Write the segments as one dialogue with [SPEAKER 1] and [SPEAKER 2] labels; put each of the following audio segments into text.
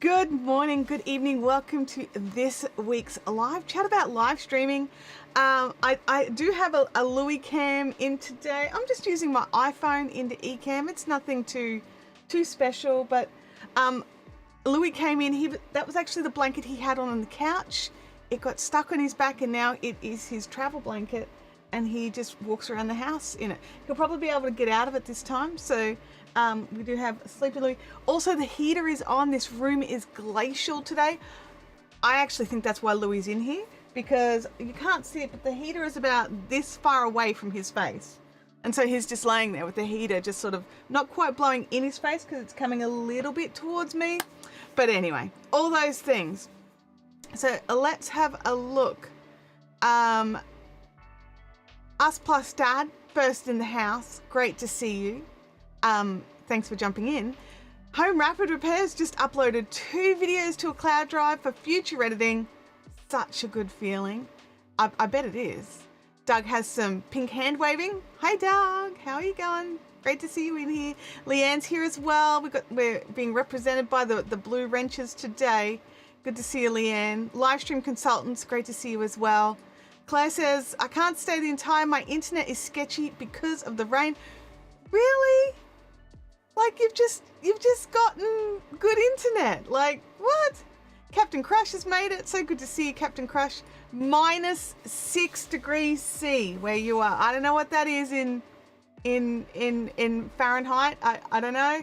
[SPEAKER 1] Good morning, good evening. Welcome to this week's live chat about live streaming. I do have a Louis cam in today. I'm just using my iPhone into eCam. It's nothing too special, but Louis came in. That was actually the blanket he had on the couch. It got stuck on his back, and now it is his travel blanket, and he just walks around the house in it. He'll probably be able to get out of it this time, so we do have Sleepy Louie. Also, the heater is on. This room is glacial today. I actually think that's why Louie's in here, because you can't see it, but the heater is about this far away from his face. And so he's just laying there with the heater just sort of not quite blowing in his face because it's coming a little bit towards me. But anyway, all those things. So let's have a look. Us plus Dad, first in the house. Great to see you. Thanks for jumping in. Home Rapid Repairs just uploaded 2 videos to a cloud drive for future editing. Such a good feeling. I bet it is. Doug has some pink hand waving. Hi Doug, how are you going? Great to see you in here. Leanne's here as well. We're being represented by the blue wrenches today. Good to see you, Leanne. Livestream consultants, great to see you as well. Claire says, I can't stay the entire, my internet is sketchy because of the rain. Really? Like you've just gotten good internet. Like what? Captain Crush has made it. So good to see you, Captain Crush. -6 degrees C where you are. I don't know what that is in Fahrenheit. I don't know.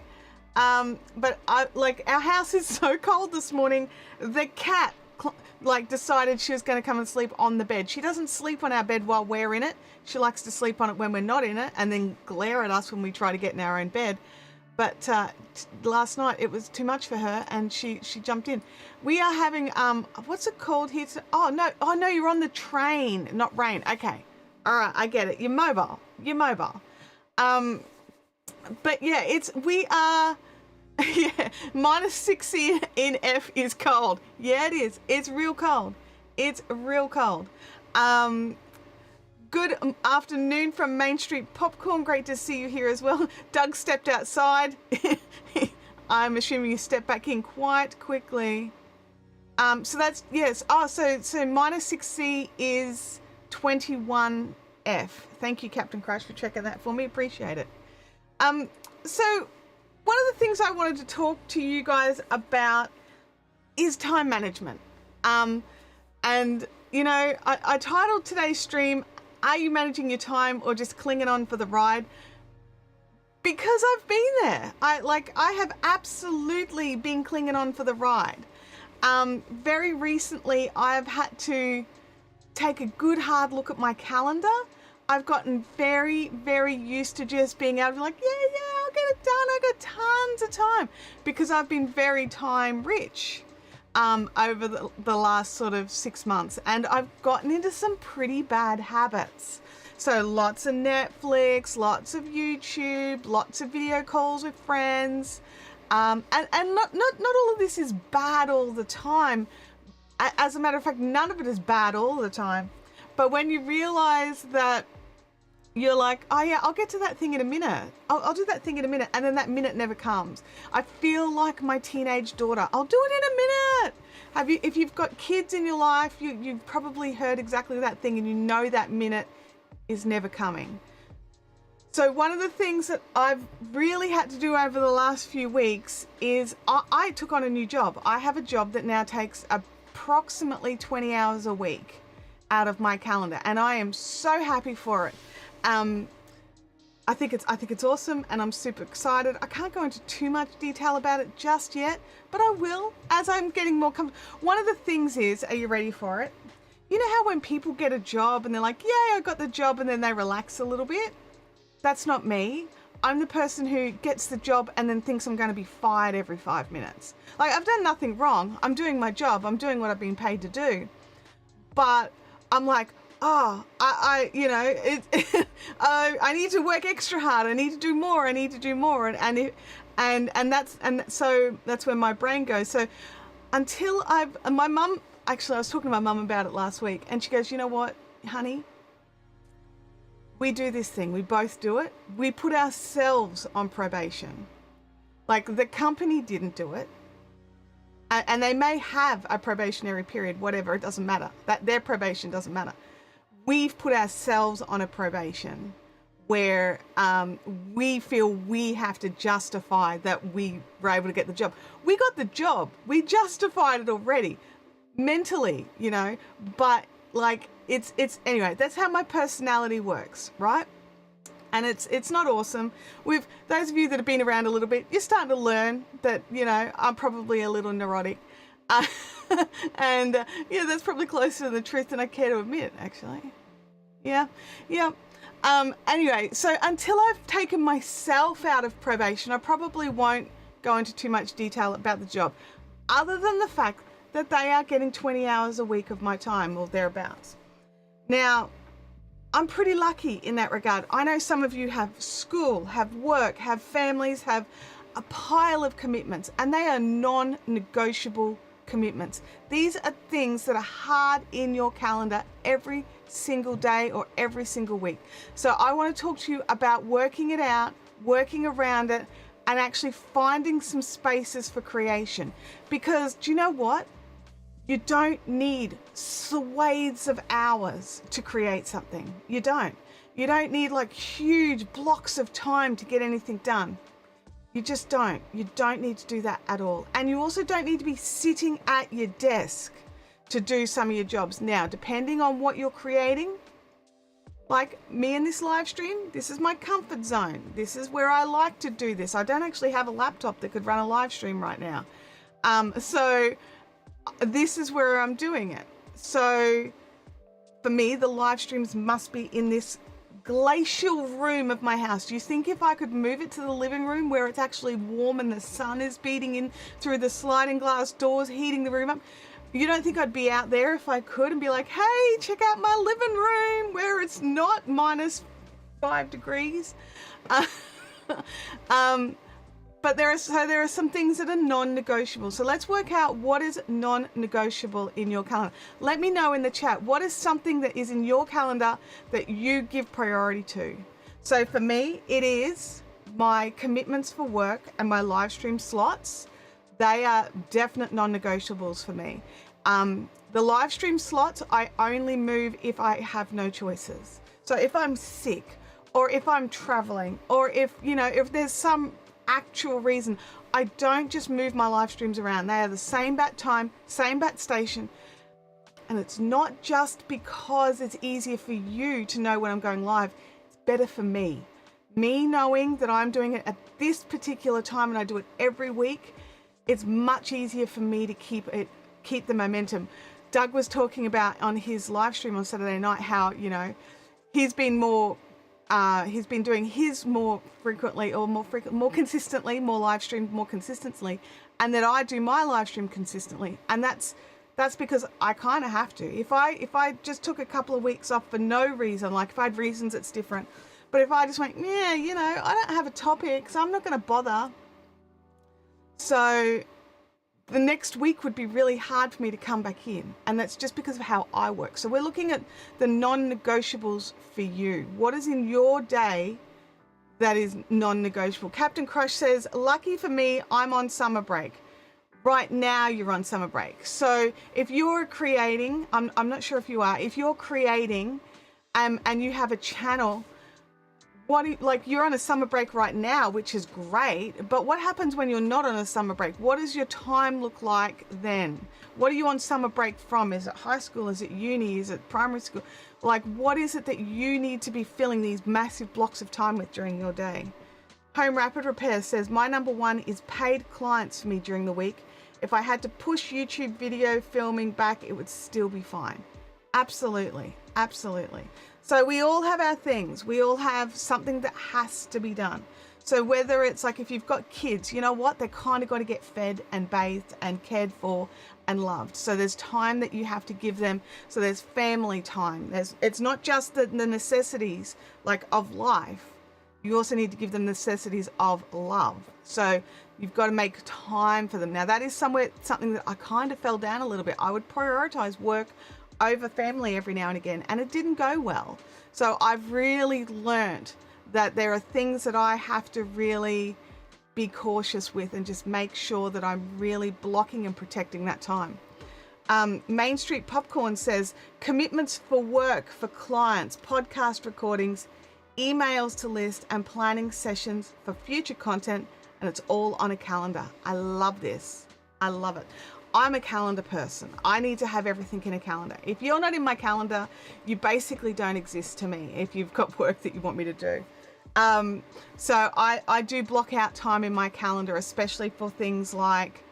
[SPEAKER 1] But our house is so cold this morning. The cat decided she was going to come and sleep on the bed. She doesn't sleep on our bed while we're in it. She likes to sleep on it when we're not in it and then glare at us when we try to get in our own bed. But last night it was too much for her and she jumped in. We are having, what's it called here? Oh no, you're on the train, not rain. Okay. All right, I get it. You're mobile. But yeah, we are, yeah, -6 in F is cold. Yeah, it is. It's real cold. It's real cold. Good afternoon from Main Street Popcorn. Great to see you here as well. Doug stepped outside. I'm assuming you stepped back in quite quickly. So that's, yes. Oh, so -6C is 21F. Thank you, Captain Crush, for checking that for me. Appreciate it. So one of the things I wanted to talk to you guys about is time management. And, you know, I titled today's stream, Are You Managing Your Time or Just Clinging On for the Ride? Because I've been there. I have absolutely been clinging on for the ride. Very recently, I've had to take a good hard look at my calendar. I've gotten very, very used to just being able to be like, yeah, I'll get it done. I've got tons of time because I've been very time rich over the last sort of 6 months. And I've gotten into some pretty bad habits. So lots of Netflix, lots of YouTube, lots of video calls with friends. And not all of this is bad all the time. As a matter of fact, none of it is bad all the time. But when you realize that you're like, oh yeah, I'll get to that thing in a minute. I'll do that thing in a minute. And then that minute never comes. I feel like my teenage daughter. I'll do it in a minute. If you've got kids in your life, you've probably heard exactly that thing and you know that minute is never coming. So one of the things that I've really had to do over the last few weeks is I took on a new job. I have a job that now takes approximately 20 hours a week out of my calendar. And I am so happy for it. I think it's awesome and I'm super excited. I can't go into too much detail about it just yet, but I will as I'm getting more comfortable. One of the things is, are you ready for it? You know how when people get a job and they're like, yay, I got the job, and then they relax a little bit? That's not me. I'm the person who gets the job and then thinks I'm going to be fired every 5 minutes. Like, I've done nothing wrong. I'm doing my job. I'm doing what I've been paid to do. But I'm like, oh, I need to work extra hard. I need to do more. I need to do more. So that's where my brain goes. So until my mum, actually, I was talking to my mum about it last week, and she goes, you know what, honey? We do this thing. We both do it. We put ourselves on probation. Like, the company didn't do it. And they may have a probationary period, whatever, it doesn't matter. That their probation doesn't matter. We've put ourselves on a probation where we feel we have to justify that we were able to get the job. We got the job. We justified it already, mentally, you know, but like it's anyway, that's how my personality works, right? And it's not awesome. Those of you that have been around a little bit, you're starting to learn that, you know, I'm probably a little neurotic. And yeah, that's probably closer to the truth than I care to admit, actually. Yeah. Anyway, so until I've taken myself out of probation, I probably won't go into too much detail about the job, other than the fact that they are getting 20 hours a week of my time or thereabouts. Now, I'm pretty lucky in that regard. I know some of you have school, have work, have families, have a pile of commitments, and they are non-negotiable commitments. These are things that are hard in your calendar every single day or every single week. So I want to talk to you about working it out, working around it, and actually finding some spaces for creation. Because do you know what? You don't need swathes of hours to create something. You don't. You don't need like huge blocks of time to get anything done. You just don't. You don't need to do that at all. And you also don't need to be sitting at your desk to do some of your jobs. Now, depending on what you're creating, like me in this live stream, this is my comfort zone. This is where I like to do this. I don't actually have a laptop that could run a live stream right now. So this is where I'm doing it. So for me, the live streams must be in this glacial room of my house. Do you think if I could move it to the living room where it's actually warm and the sun is beating in through the sliding glass doors, heating the room up? You don't think I'd be out there if I could and be like, hey, check out my living room where it's not -5 degrees? But there are some things that are non-negotiable. So let's work out what is non-negotiable in your calendar. Let me know in the chat, what is something that is in your calendar that you give priority to? So for me, it is my commitments for work and my live stream slots. They are definite non-negotiables for me. The live stream slots, I only move if I have no choices. So if I'm sick, or if I'm traveling, or if, you know, if there's some actual reason, I don't just move my live streams around. They are the same bat time, same bat station. And it's not just because it's easier for you to know when I'm going live. It's better for me. Me knowing that I'm doing it at this particular time and I do it every week, it's much easier for me to keep the momentum. Doug was talking about on his live stream on Saturday night how, you know, he's been doing his more frequently or more consistently, more live streams more consistently, and that I do my live stream consistently. And that's because I kind of have to. If I just took a couple of weeks off for no reason, like if I had reasons, it's different. But if I just went, yeah, you know, I don't have a topic, so I'm not going to bother. So the next week would be really hard for me to come back in. And that's just because of how I work. So we're looking at the non-negotiables for you. What is in your day that is non-negotiable? Captain Crush says, lucky for me, I'm on summer break. Right now you're on summer break. So if you're creating, I'm not sure if you are, if you're creating and you have a channel, like you're on a summer break right now, which is great, but what happens when you're not on a summer break? What does your time look like then? What are you on summer break from? Is it high school? Is it uni? Is it primary school? Like, what is it that you need to be filling these massive blocks of time with during your day? Home Rapid Repair says, my number one is paid clients for me during the week. If I had to push YouTube video filming back, it would still be fine. Absolutely. Absolutely. So we all have our things. We all have something that has to be done. So whether it's like if you've got kids, you know what? They kind of got to get fed and bathed and cared for and loved. So there's time that you have to give them. So there's family time. It's not just the necessities like of life. You also need to give them necessities of love. So you've got to make time for them. Now that is something that I kind of fell down a little bit. I would prioritize work over family every now and again, and it didn't go well. So I've really learned that there are things that I have to really be cautious with and just make sure that I'm really blocking and protecting that time. Main Street Popcorn says commitments for work, for clients, podcast recordings, emails to list, and planning sessions for future content, and it's all on a calendar. I love this. I love it. I'm a calendar person. I need to have everything in a calendar. If you're not in my calendar, you basically don't exist to me if you've got work that you want me to do. So I do block out time in my calendar, especially for things like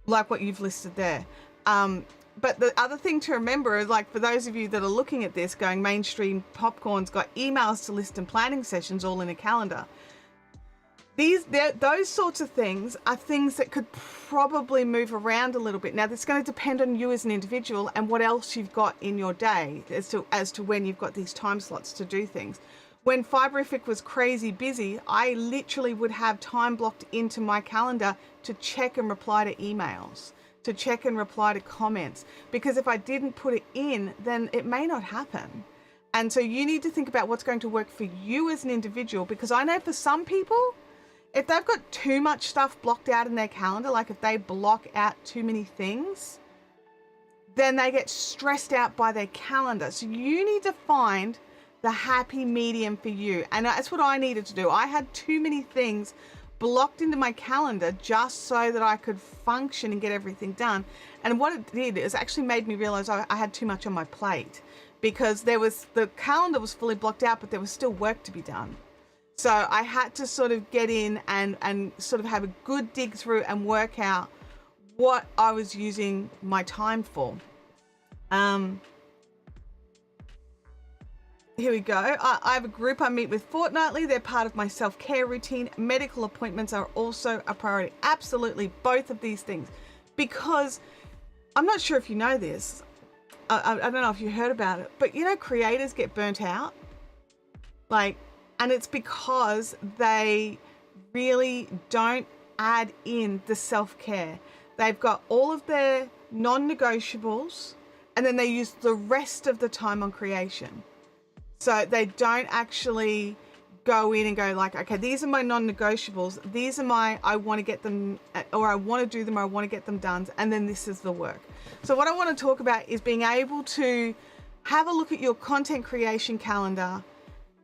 [SPEAKER 1] what you've listed there. But the other thing to remember is, like, for those of you that are looking at this going, Mainstream Popcorn's got emails to list and planning sessions all in a calendar. Those sorts of things are things that could probably move around a little bit. Now, that's going to depend on you as an individual and what else you've got in your day as to when you've got these time slots to do things. When Fiberific was crazy busy, I literally would have time blocked into my calendar to check and reply to emails, to check and reply to comments, because if I didn't put it in, then it may not happen. And so you need to think about what's going to work for you as an individual, because I know for some people, if they've got too much stuff blocked out in their calendar, like if they block out too many things, then they get stressed out by their calendar. So you need to find the happy medium for you. And that's what I needed to do. I had too many things blocked into my calendar just so that I could function and get everything done. And what it did is actually made me realize I had too much on my plate, because the calendar was fully blocked out, but there was still work to be done. So I had to sort of get in and sort of have a good dig through and work out what I was using my time for. Here we go. I have a group I meet with fortnightly. They're part of my self-care routine. Medical appointments are also a priority. Absolutely, both of these things. Because I'm not sure if you know this. I don't know if you heard about it, but creators get burnt out. And it's because they really don't add in the self-care. They've got all of their non-negotiables, and then they use the rest of the time on creation. So they don't actually go in and go like, okay, these are my non-negotiables. These are I want to get them, or I want to do them, or I want to get them done. And then this is the work. So what I want to talk about is being able to have a look at your content creation calendar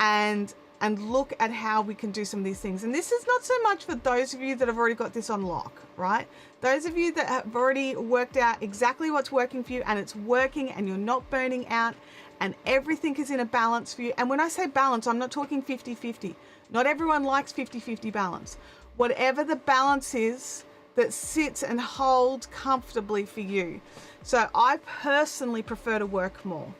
[SPEAKER 1] and look at how we can do some of these things. And this is not so much for those of you that have already got this on lock, right? Those of you that have already worked out exactly what's working for you, and it's working, and you're not burning out, and everything is in a balance for you. And when I say balance, I'm not talking 50-50. Not everyone likes 50-50 balance. Whatever the balance is that sits and holds comfortably for you. So I personally prefer to work more.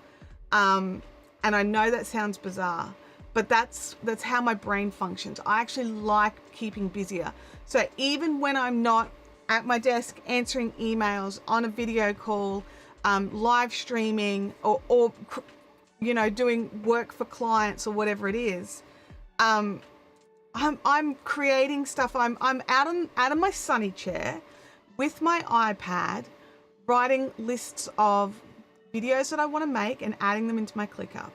[SPEAKER 1] And I know that sounds bizarre, but that's how my brain functions. I actually like keeping busier. So even when I'm not at my desk answering emails, on a video call, live streaming, or doing work for clients or whatever it is, I'm creating stuff. I'm out of my sunny chair with my iPad, writing lists of videos that I want to make and adding them into my ClickUp,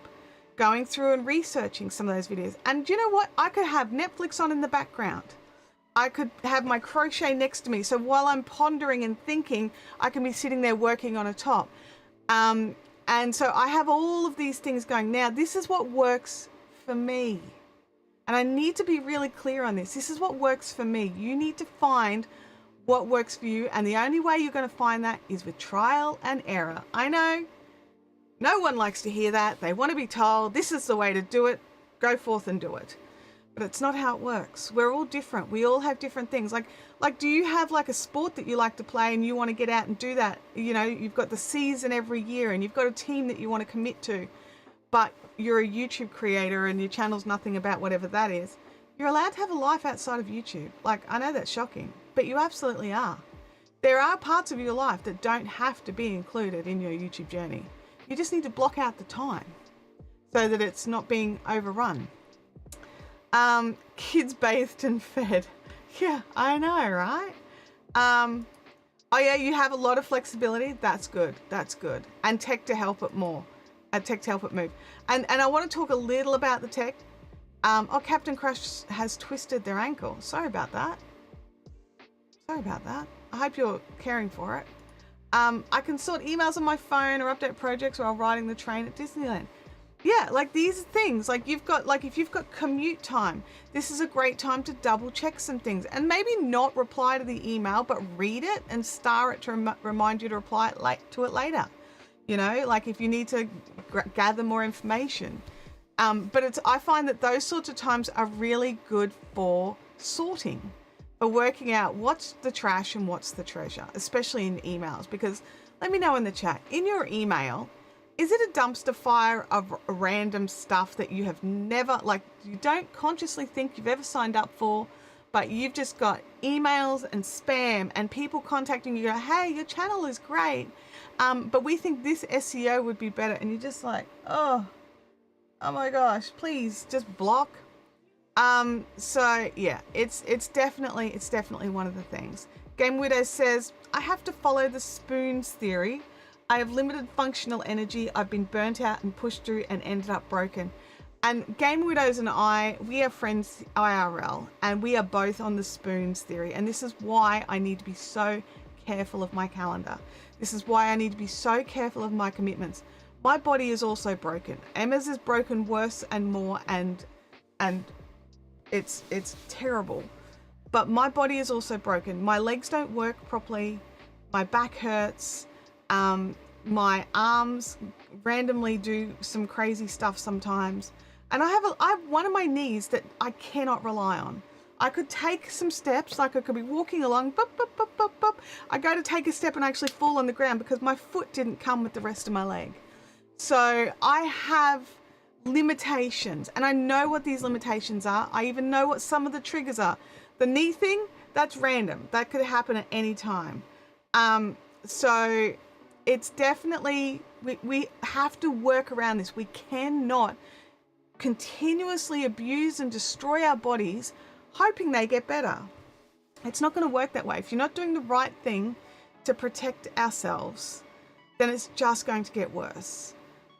[SPEAKER 1] going through and researching some of those videos. And you know what? I could have Netflix on in the background. I could have my crochet next to me. So while I'm pondering and thinking, I can be sitting there working on a top. And so I have all of these things going. Now, this is what works for me. And I need to be really clear on this. This is what works for me. You need to find what works for you. And the only way you're going to find that is with trial and error. I know no one likes to hear that. They want to be told this is the way to do it. Go forth and do it. But it's not how it works. We're all different. We all have different things. Like, do you have like a sport that you like to play and you want to get out and do that? You've got the season every year and you've got a team that you want to commit to, but you're a YouTube creator and your channel's nothing about whatever that is. You're allowed to have a life outside of YouTube. Like, I know that's shocking, but you absolutely are. There are parts of your life that don't have to be included in your YouTube journey. You just need to block out the time so that it's not being overrun. Kids bathed and fed. Yeah, I know, right? Oh yeah, you have a lot of flexibility. That's good. That's good. And tech to help it more. Tech to help it move. And I want to talk a little about the tech. Oh, Captain Crush has twisted their ankle. Sorry about that. Sorry about that. I hope you're caring for it. I can sort emails on my phone or update projects while riding the train at Disneyland. Yeah, like these things, like if you've got commute time, this is a great time to double check some things and maybe not reply to the email, but read it and star it to remind you to reply to it later. You know, like if you need to gather more information. But I find that those sorts of times are really good for sorting, for working out what's the trash and what's the treasure, especially in emails, because let me know in the chat, in your email, is it a dumpster fire of random stuff that you have never, like you don't consciously think you've ever signed up for, but you've just got emails and spam and people contacting you, go, hey, your channel is great, but we think this SEO would be better, and you're just like, oh my gosh, please just block. So yeah, it's definitely one of the things. Game Widow says, I have to follow the spoons theory. I have limited functional energy. I've been burnt out and pushed through and ended up broken. And Game Widows and I, we are friends IRL, and we are both on the spoons theory. And this is why I need to be so careful of my calendar. This is why I need to be so careful of my commitments. My body is also broken. Emma's is broken worse and more, and it's terrible. But my body is also broken. My legs don't work properly. My back hurts. My arms randomly do some crazy stuff sometimes. And I have one of my knees that I cannot rely on. I could take some steps, like I could be walking along, bop, bop, bop, bop, bop. I go to take a step and I actually fall on the ground because my foot didn't come with the rest of my leg. So I have limitations, and I know what these limitations are. I even know what some of the triggers are. The knee thing, that's random. That could happen at any time. So it's definitely, we have to work around this. We cannot continuously abuse and destroy our bodies hoping they get better. It's not going to work that way. If you're not doing the right thing to protect ourselves, then it's just going to get worse.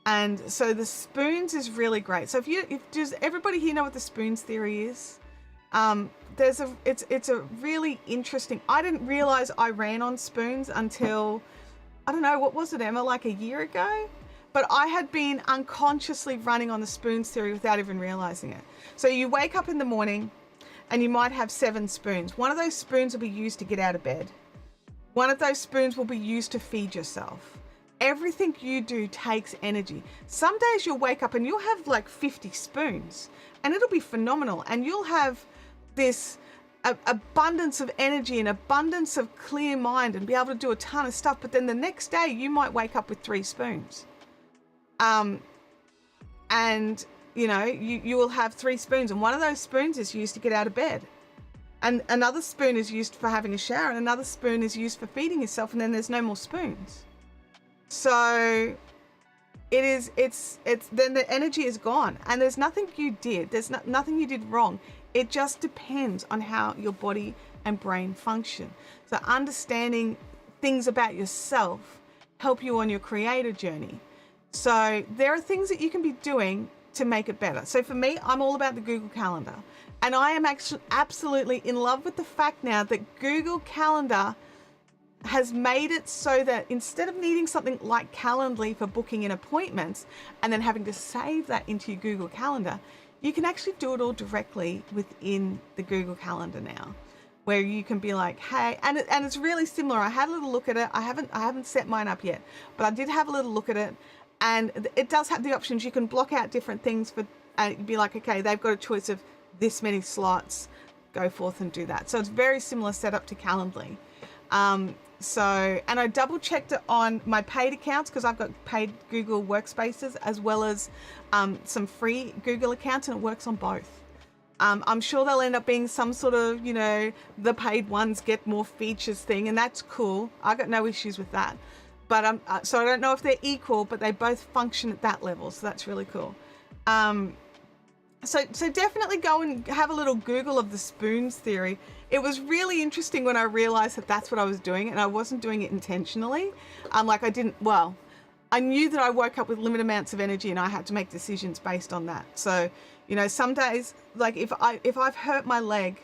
[SPEAKER 1] And so the spoons is really great. So does everybody here know what the spoons theory is? It's a really interesting, I didn't realize I ran on spoons until, I don't know, what was it, Emma, like a year ago? But I had been unconsciously running on the spoons theory without even realizing it. So you wake up in the morning and you might have 7 spoons. One of those spoons will be used to get out of bed. One of those spoons will be used to feed yourself. Everything you do takes energy. Some days you'll wake up and you'll have like 50 spoons and it'll be phenomenal. And you'll have this abundance of energy and abundance of clear mind and be able to do a ton of stuff. But then the next day you might wake up with 3 spoons. And you know, you will have 3 spoons, and one of those spoons is used to get out of bed. And another spoon is used for having a shower, and another spoon is used for feeding yourself, and then there's no more spoons. So it's then the energy is gone, and there's nothing you did. There's nothing you did wrong. It just depends on how your body and brain function. So understanding things about yourself help you on your creator journey. So there are things that you can be doing to make it better. So for me, I'm all about the Google Calendar, and I am actually absolutely in love with the fact now that Google Calendar has made it so that instead of needing something like Calendly for booking in appointments and then having to save that into your Google Calendar, you can actually do it all directly within the Google Calendar now, where you can be like, hey, and it's really similar. I had a little look at it. I haven't set mine up yet, but I did have a little look at it, and it does have the options. You can block out different things for, and be like, okay, they've got a choice of this many slots, go forth and do that. So it's very similar setup to Calendly. So, and I double checked it on my paid accounts because I've got paid Google Workspaces as well as some free Google accounts, and it works on both. I'm sure they'll end up being some sort of, you know, the paid ones get more features thing, and that's cool. I got no issues with that. But so I don't know if they're equal, but they both function at that level. So that's really cool. So definitely go and have a little Google of the spoons theory. It was really interesting when I realized that that's what I was doing, and I wasn't doing it intentionally. Like I knew that I woke up with limited amounts of energy and I had to make decisions based on that. So, You know, some days, like if I've hurt my leg,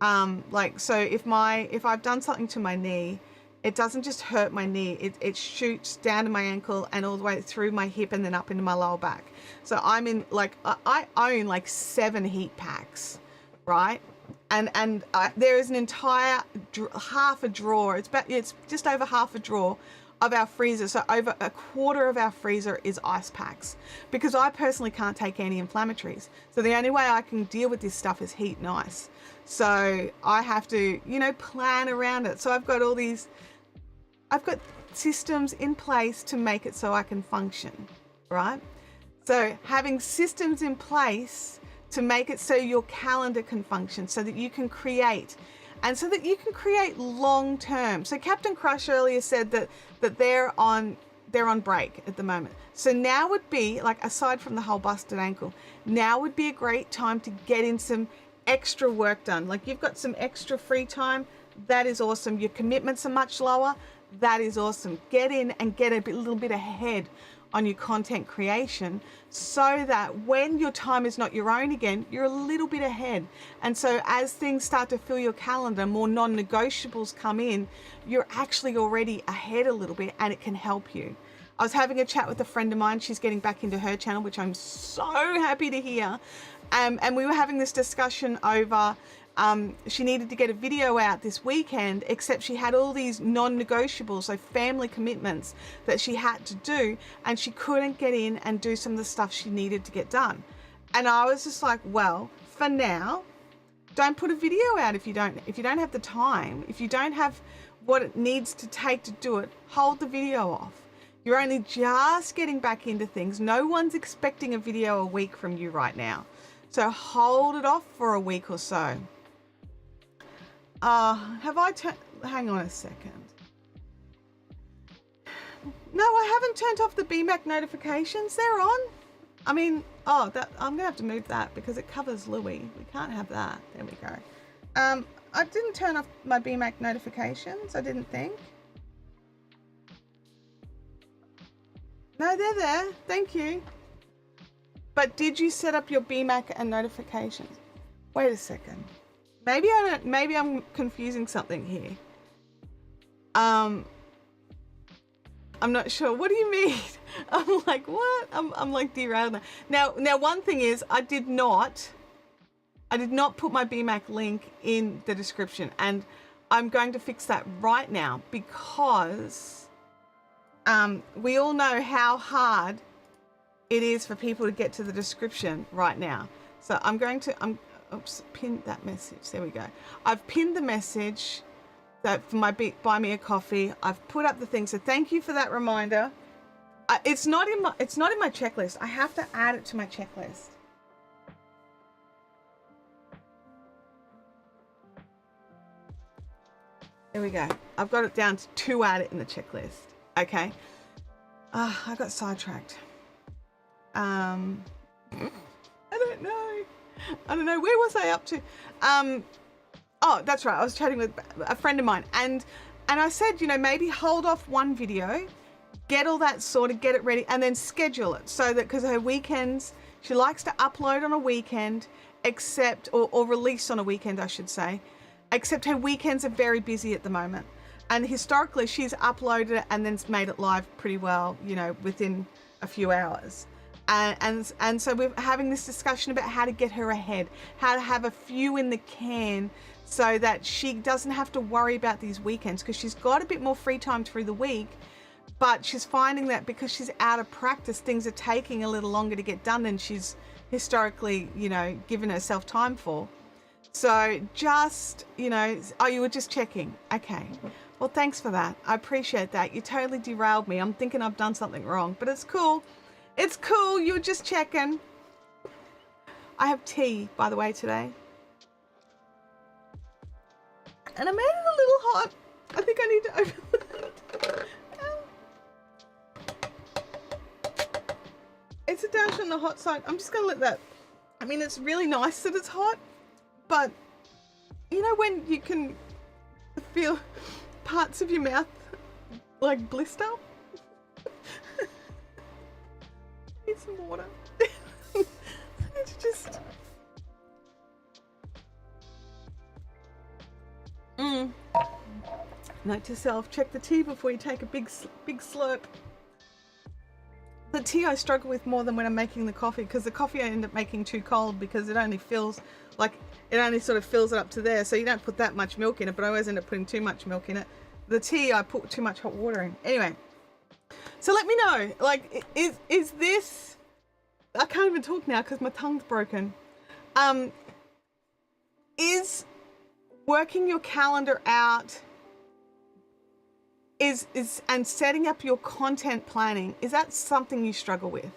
[SPEAKER 1] like, so if I've done something to my knee, it doesn't just hurt my knee, it shoots down to my ankle and all the way through my hip and then up into my lower back. So I'm in, like, I own like 7 heat packs, right? And there is an entire half a drawer. It's just over half a drawer of our freezer. So over a quarter of our freezer is ice packs, because I personally can't take anti-inflammatories. So the only way I can deal with this stuff is heat and ice. So I have to, you know, plan around it. So I've got systems in place to make it so I can function, right? So having systems in place to make it so your calendar can function, so that you can create, and so that you can create long term. So Captain Crush earlier said that they're on break at the moment. So now would be, like, aside from the whole busted ankle, now would be a great time to get in some extra work done. Like, you've got some extra free time. That is awesome. Your commitments are much lower. That is awesome. Get in and get a little bit ahead on your content creation, so that when your time is not your own again, you're a little bit ahead. And so as things start to fill your calendar, more non-negotiables come in, you're actually already ahead a little bit, and it can help you. I was having a chat with a friend of mine. She's getting back into her channel, which I'm so happy to hear. And we were having this discussion over, she needed to get a video out this weekend, except she had all these non-negotiables, so family commitments that she had to do, and she couldn't get in and do some of the stuff she needed to get done. And I was just like, well, for now, don't put a video out if you don't have the time. If you don't have what it needs to take to do it, hold the video off. You're only just getting back into things. No one's expecting a video a week from you right now. So hold it off for a week or so. Hang on a second. No, I haven't turned off the BMAC notifications. They're on. I mean, I'm gonna have to move that because it covers Louis. We can't have that. There we go. I didn't turn off my BMAC notifications, I didn't think. No, they're there. Thank you. But did you set up your BMAC and notifications? Wait a second. Maybe I'm confusing something here. I'm not sure. What do you mean? I'm like, what? I'm like derailed now. Now one thing is, I did not put my BMAC link in the description, and I'm going to fix that right now, because we all know how hard it is for people to get to the description right now. So oops, pinned that message. There we go. I've pinned the message that for my buy me a coffee. I've put up the thing. So thank you for that reminder. It's not in my checklist. I have to add it to my checklist. There we go. I've got it down to add it in the checklist. Okay. I got sidetracked. I don't know. Where was I up to? Oh, that's right. I was chatting with a friend of mine, and I said, you know, maybe hold off one video, get all that sorted, get it ready, and then schedule it, so that, because her weekends, she likes to upload on a weekend, except, or release on a weekend, I should say, except her weekends are very busy at the moment. And historically, she's uploaded it and then made it live pretty well, you know, within a few hours. And so we're having this discussion about how to get her ahead, how to have a few in the can, so that she doesn't have to worry about these weekends, because she's got a bit more free time through the week, but she's finding that because she's out of practice, things are taking a little longer to get done than she's historically, you know, given herself time for. So just, you know, oh, you were just checking. Okay. Well, thanks for that. I appreciate that. You totally derailed me. I'm thinking I've done something wrong, but it's cool. It's cool. You were just checking. I have tea, by the way, today. And I made it a little hot. I think I need to open it. It's a dash on the hot side. I'm just going to let that. I mean, it's really nice that it's hot, but you know when you can feel parts of your mouth like blister? Need some water. It's just... Note to self, check the tea before you take a big slurp. The tea I struggle with more than when I'm making the coffee, because the coffee I end up making too cold because it only feels like, it only sort of fills it up to there, so you don't put that much milk in it, but I always end up putting too much milk in it. The tea, I put too much hot water in. Anyway, so let me know, like, is this, I can't even talk now because my tongue's broken. Is working your calendar out and setting up your content planning, is that something you struggle with?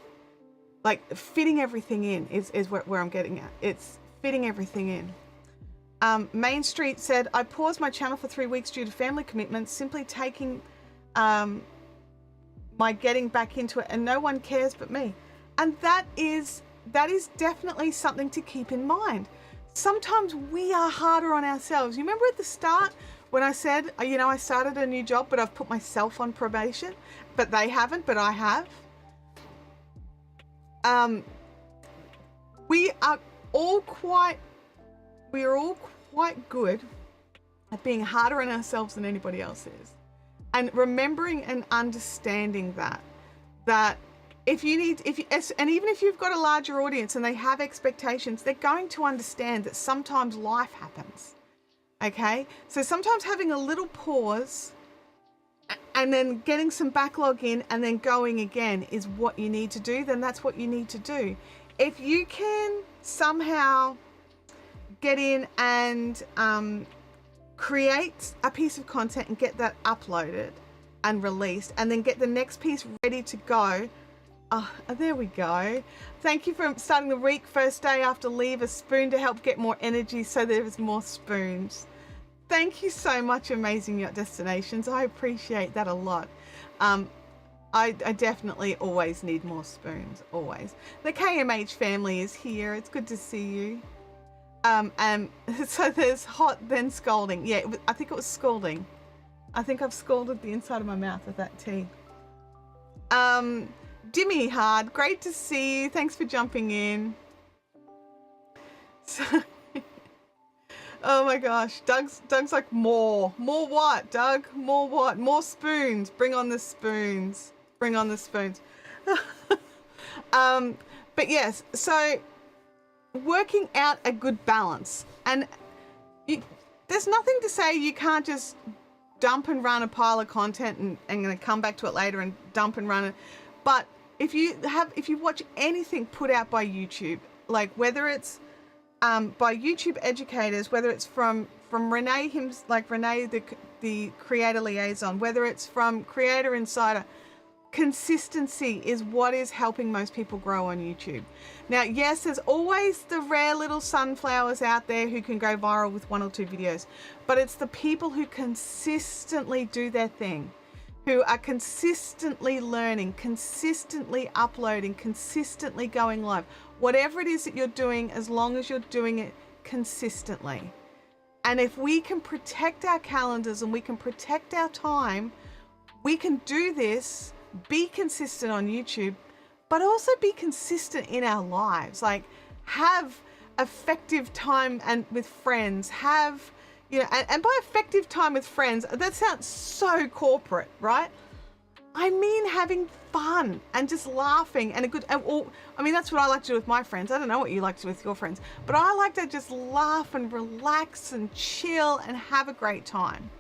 [SPEAKER 1] Like fitting everything in is where I'm getting at. It's fitting everything in. Main Street said, I paused my channel for 3 weeks due to family commitments, simply taking my getting back into it, and no one cares but me. And that is definitely something to keep in mind. Sometimes we are harder on ourselves. You remember at the start when I said, you know, I started a new job, but I've put myself on probation, but they haven't, but I have. We are all quite good at being harder on ourselves than anybody else is. And remembering and understanding that if you need, and even if you've got a larger audience and they have expectations, they're going to understand that sometimes life happens. Okay, so sometimes having a little pause and then getting some backlog in and then going again is what you need to do, then that's what you need to do. If you can somehow get in and create a piece of content and get that uploaded and released and then get the next piece ready to go. Oh, there we go. Thank you for starting the week, first day after leave, a spoon to help get more energy so there's more spoons. Thank you so much, Amazing Yacht Destinations. I appreciate that a lot. I definitely always need more spoons, always. The KMH family is here. It's good to see you. So there's hot, then scalding. Yeah, I think it was scalding. I think I've scalded the inside of my mouth with that tea. Dimmy Hard, great to see you. Thanks for jumping in. So, oh my gosh, Doug's like more what, Doug? More what? More spoons. Bring on the spoons. Bring on the spoons. But yes, so working out a good balance, and there's nothing to say you can't just dump and run a pile of content and I'm going to come back to it later and dump and run it. But if you watch anything put out by YouTube, like whether it's by YouTube educators, whether it's from Renee, Renee, the creator liaison, whether it's from Creator Insider, consistency is what is helping most people grow on YouTube. Now, yes, there's always the rare little sunflowers out there who can go viral with 1 or 2 videos, but it's the people who consistently do their thing, who are consistently learning, consistently uploading, consistently going live. Whatever it is that you're doing, as long as you're doing it consistently. And if we can protect our calendars and we can protect our time, we can do this, be consistent on YouTube, but also be consistent in our lives. Like have effective time and with friends, have, you know, and by effective time with friends, that sounds so corporate, right? I mean having fun and just laughing and a good, I mean, that's what I like to do with my friends. I don't know what you like to do with your friends, but I like to just laugh and relax and chill and have a great time.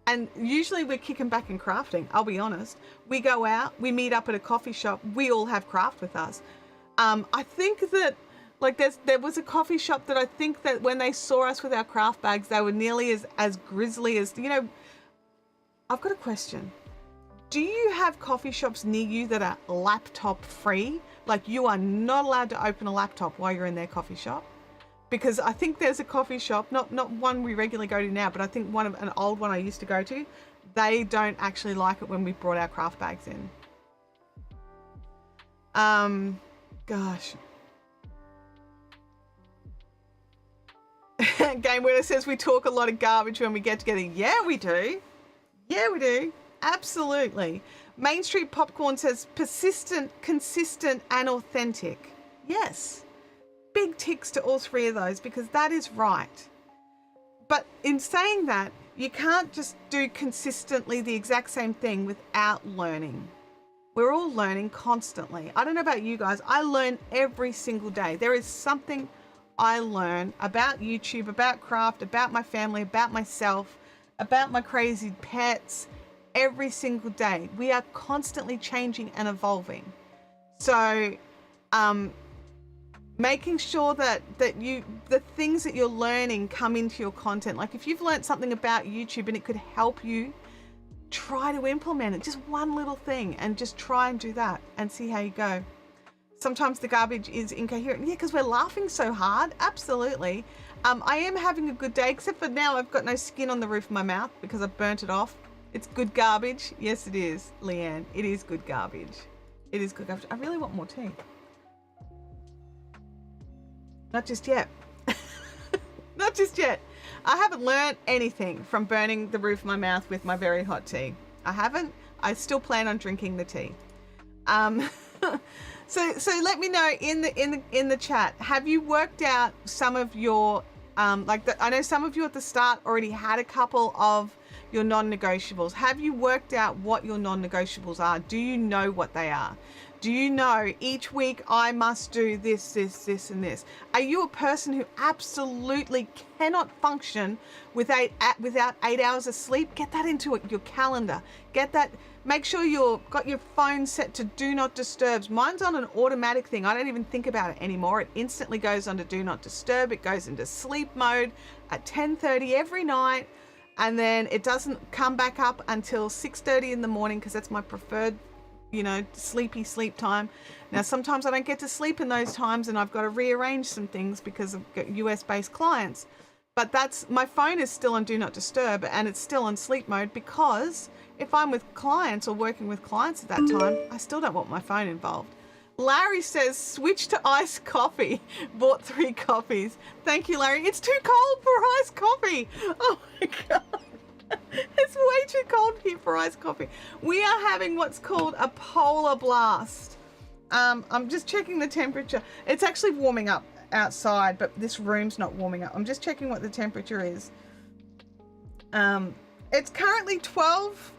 [SPEAKER 1] And usually we're kicking back and crafting, I'll be honest. We go out, we meet up at a coffee shop, we all have craft with us. I think that like there was a coffee shop that I think that when they saw us with our craft bags, they were nearly as grisly as, you know, I've got a question. Do you have coffee shops near you that are laptop free? Like you are not allowed to open a laptop while you're in their coffee shop? Because I think there's a coffee shop, not one we regularly go to now, but I think an old one I used to go to, they don't actually like it when we brought our craft bags in. Gosh. Game Winner says we talk a lot of garbage when we get together. Yeah, we do. Yeah, we do. Absolutely. Main Street Popcorn says persistent, consistent, and authentic. Yes. big ticks to all three of those, because that is right. But in saying that, you can't just do consistently the exact same thing without learning. We're all learning constantly. I don't know about you guys. I learn every single day. There is something I learn about YouTube, about craft, about my family, about myself, about my crazy pets every single day. We are constantly changing and evolving. So, making sure that the things that you're learning come into your content. Like if you've learned something about YouTube and it could help you, try to implement it. Just one little thing, and just try and do that and see how you go. Sometimes the garbage is incoherent. Yeah, because we're laughing so hard. Absolutely. I am having a good day, except for now I've got no skin on the roof of my mouth because I've burnt it off. It's good garbage. Yes, it is, Leanne. It is good garbage. It is good garbage. I really want more tea. Not just yet. Not just yet. I haven't learned anything from burning the roof of my mouth with my very hot tea. I haven't. I still plan on drinking the tea. So let me know in the chat. Have you worked out some of your I know some of you at the start already had a couple of your non-negotiables. Have you worked out what your non-negotiables are? Do you know what they are? Do you know each week I must do this, this, this, and this? Are you a person who absolutely cannot function without 8 hours of sleep? Get that into your calendar. Get that. Make sure you've got your phone set to do not disturb. Mine's on an automatic thing. I don't even think about it anymore. It instantly goes onto do not disturb. It goes into sleep mode at 10:30 every night. And then it doesn't come back up until 6:30 in the morning, because that's my preferred, sleepy sleep time. Now, sometimes I don't get to sleep in those times and I've got to rearrange some things because I've got US based clients, but my phone is still on do not disturb and it's still on sleep mode, because if I'm with clients or working with clients at that time, I still don't want my phone involved. Larry says, switch to iced coffee. Bought 3 coffees. Thank you, Larry. It's too cold for iced coffee. Oh my God. It's way too cold here for iced coffee. We are having what's called a polar blast. I'm just checking the temperature. It's actually warming up outside, but this room's not warming up. I'm just checking what the temperature is. It's currently 12,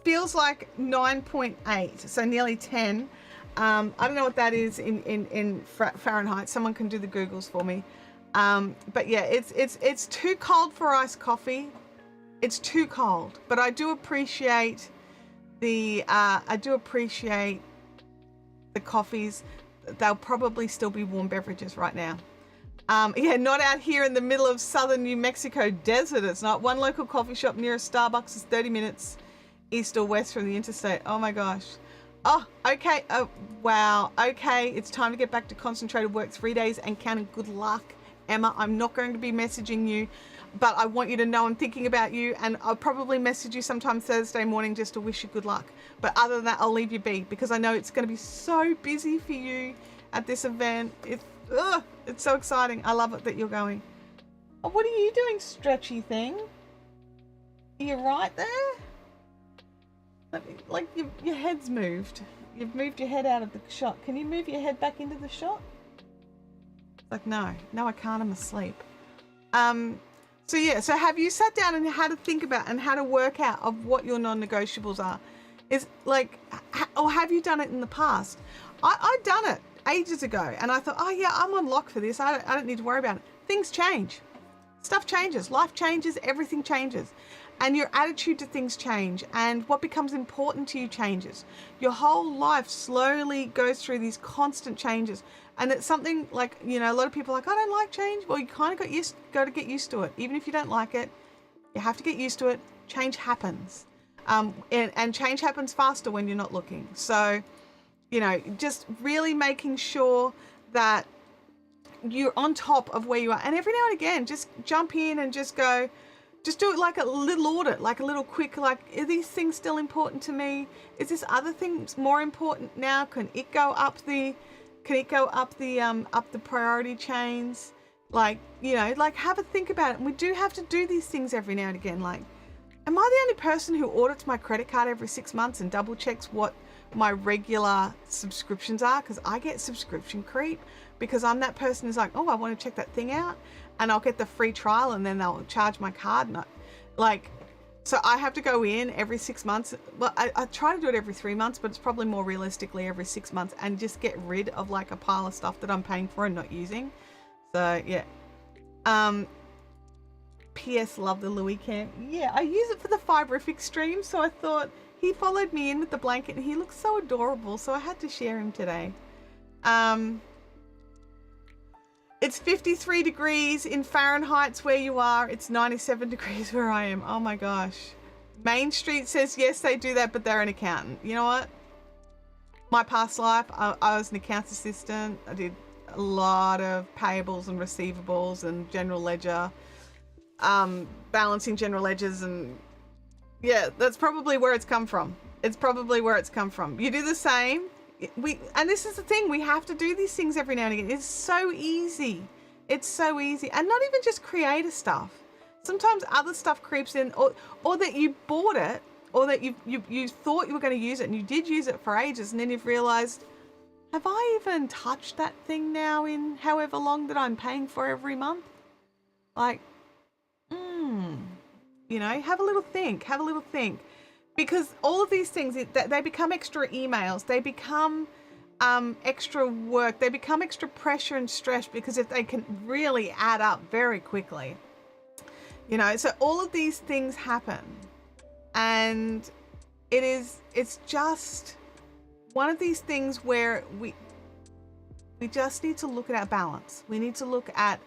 [SPEAKER 1] feels like 9.8, so nearly 10. I don't know what that is in Fahrenheit. Someone can do the Googles for me. But yeah, it's too cold for iced coffee. It's too cold, but I do appreciate the coffees. They'll probably still be warm beverages right now. Yeah, not out here in the middle of southern New Mexico desert. It's not. One local coffee shop near a Starbucks is 30 minutes east or west from the interstate. Oh my gosh. Oh, okay. Oh, wow. Okay. It's time to get back to concentrated work, 3 days and counting. Good luck, Emma. I'm not going to be messaging you, but I want you to know I'm thinking about you, and I'll probably message you sometime Thursday morning just to wish you good luck. But other than that, I'll leave you be, because I know it's going to be so busy for you at this event. It's so exciting. I love it that you're going. Oh, what are you doing, stretchy thing? Are you right there? Like your head's moved. You've moved your head out of the shot. Can you move your head back into the shot? Like, no, I can't. I'm asleep. So yeah, so have you sat down and had to think about and how to work out of what your non-negotiables are? Is like, or have you done it in the past? I'd done it ages ago, and I thought, oh yeah, I'm on lock for this. I don't need to worry about it. Things change. Stuff changes. Life changes. Everything changes. And your attitude to things change, and what becomes important to you changes. Your whole life slowly goes through these constant changes. And it's something like, a lot of people are like, I don't like change. Well, you kind of got to get used to it. Even if you don't like it, you have to get used to it. Change happens. And change happens faster when you're not looking. So, just really making sure that you're on top of where you are. And every now and again, just jump in and just go, just do it like a little audit, like a little quick, like, are these things still important to me? Is this other thing more important now? Can it go up the priority chains? Like, like have a think about it. And we do have to do these things every now and again. Like, am I the only person who audits my credit card every 6 months and double checks what my regular subscriptions are? Because I get subscription creep, because I'm that person who's like, oh, I want to check that thing out, and I'll get the free trial and then they'll charge my card. And so I have to go in every 6 months. Well, I try to do it every 3 months, but it's probably more realistically every 6 months, and just get rid of like a pile of stuff that I'm paying for and not using. So yeah. PS, love the Louis cam. Yeah, I use it for the fiberific stream, so I thought he followed me in with the blanket and he looks so adorable, so I had to share him today. It's 53 degrees in Fahrenheit where you are. It's 97 degrees where I am. Oh my gosh. Main Street says yes, they do that, but they're an accountant. You know what? My past life, I was an accounts assistant. I did a lot of payables and receivables and general ledger, balancing general ledgers, and yeah, that's probably where it's come from. It's probably where it's come from. You do the same. And this is the thing, we have to do these things every now and again. It's so easy. It's so easy. And not even just creator stuff. Sometimes other stuff creeps in, or that you bought it, or that you thought you were going to use it and you did use it for ages, and then you've realized, have I even touched that thing now in however long that I'm paying for every month? Like, you know, have a little think. Because all of these things, they become extra emails, they become extra work, they become extra pressure and stress, because if they can really add up very quickly. You know, so all of these things happen, and it's just one of these things where we just need to look at our balance. We need to look at,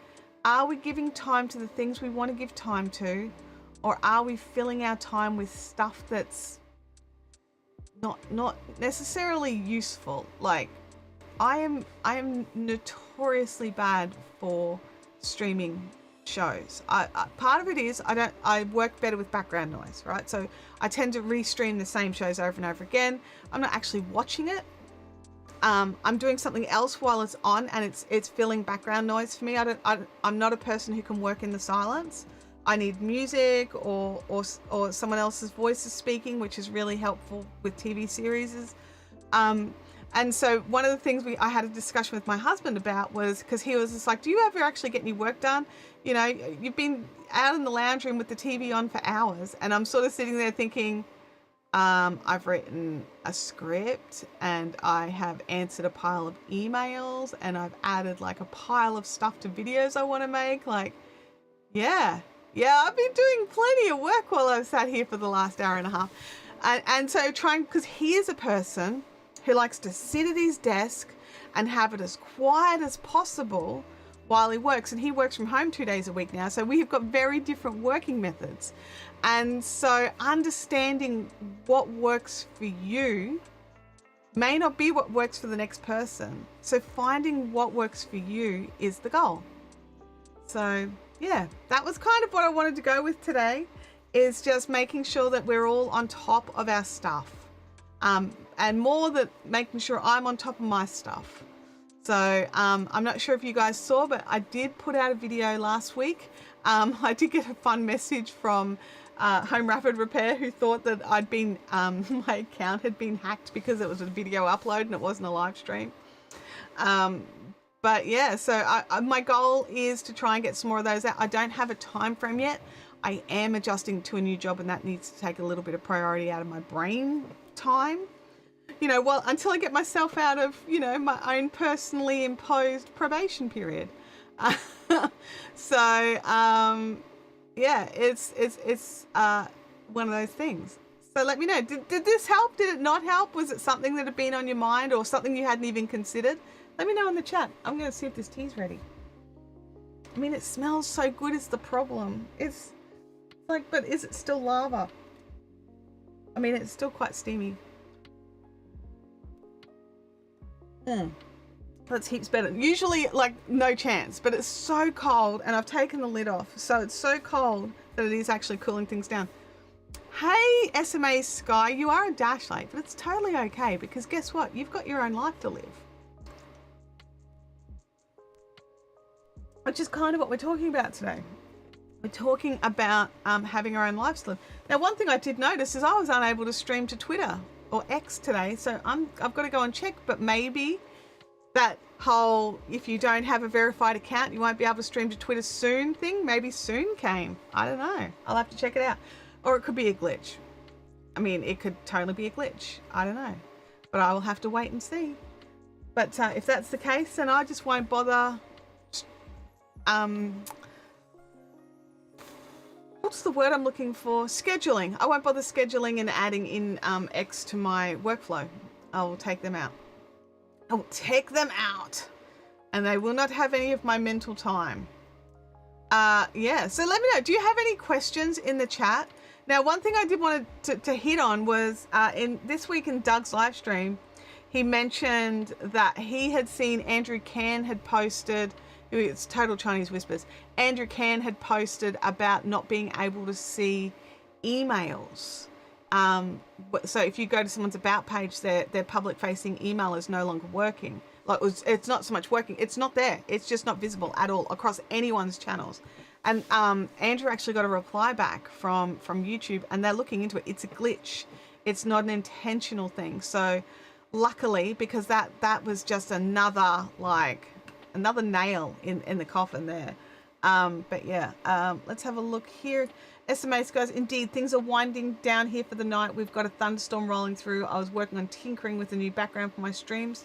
[SPEAKER 1] are we giving time to the things we want to give time to? Or are we filling our time with stuff that's not necessarily useful? Like, I am notoriously bad for streaming shows. Part of it is I work better with background noise, right? So I tend to restream the same shows over and over again. I'm not actually watching it. I'm doing something else while it's on, and it's filling background noise for me. I'm not a person who can work in the silence. I need music or someone else's voice is speaking, which is really helpful with TV series. And so one of the things I had a discussion with my husband about was, because he was just like, do you ever actually get any work done? You know, you've been out in the lounge room with the TV on for hours. And I'm sort of sitting there thinking, I've written a script, and I have answered a pile of emails, and I've added like a pile of stuff to videos I want to make. Like, yeah, I've been doing plenty of work while I've sat here for the last hour and a half. And so because he is a person who likes to sit at his desk and have it as quiet as possible while he works. And he works from home 2 days a week now. So we've got very different working methods. And so understanding what works for you may not be what works for the next person. So finding what works for you is the goal. So yeah, that was kind of what I wanted to go with today, is just making sure that we're all on top of our stuff. And more that making sure I'm on top of my stuff. So I'm not sure if you guys saw, but I did put out a video last week. I did get a fun message from Home Rapid Repair, who thought that I'd been, my account had been hacked because it was a video upload and it wasn't a live stream. But yeah, so my goal is to try and get some more of those out. I don't have a time frame yet. I am adjusting to a new job, and that needs to take a little bit of priority out of my brain time. You know, well, until I get myself out of, you know, my own personally imposed probation period. So, yeah, it's one of those things. So let me know, did this help? Did it not help? Was it something that had been on your mind, or something you hadn't even considered? Let me know in the chat. I'm going to see if this tea's ready. I mean, it smells so good is the problem. It's like, but is it still lava? I mean, it's still quite steamy. That's heaps better. Usually, like, no chance, but it's so cold, and I've taken the lid off, so it's so cold that it is actually cooling things down. Hey, SMA Sky, you are a dash late, but it's totally okay, because guess what? You've got your own life to live. Which is kind of what we're talking about today. we're talking about having our own live stream. Now, one thing I did notice is I was unable to stream to Twitter or X today, so I've got to go and check. But maybe that whole if you don't have a verified account, you won't be able to stream to Twitter soon thing. Maybe soon came. I don't know. I'll have to check it out. Or it could be a glitch. I mean, it could totally be a glitch. I don't know. But I will have to wait and see. But if that's the case, then I just won't bother. What's the word I'm looking for? Scheduling. I won't bother scheduling and adding in X to my workflow. I will take them out. I will take them out. And they will not have any of my mental time. Yeah, so let me know. Do you have any questions in the chat? Now, one thing I did want to hit on was in this week in Doug's live stream, he mentioned that he had seen Andrew Can had posted, it's Total Chinese Whispers, Andrew Can had posted about not being able to see emails. So if you go to someone's about page, their public facing email is no longer working. Like it's not so much working, it's not there. It's just not visible at all across anyone's channels. And Andrew actually got a reply back from YouTube, and they're looking into it. It's a glitch. It's not an intentional thing. So luckily, because that was just another nail in the coffin there. But yeah, let's have a look here. SMAs guys, indeed, things are winding down here for the night. We've got a thunderstorm rolling through. I was working on tinkering with a new background for my streams.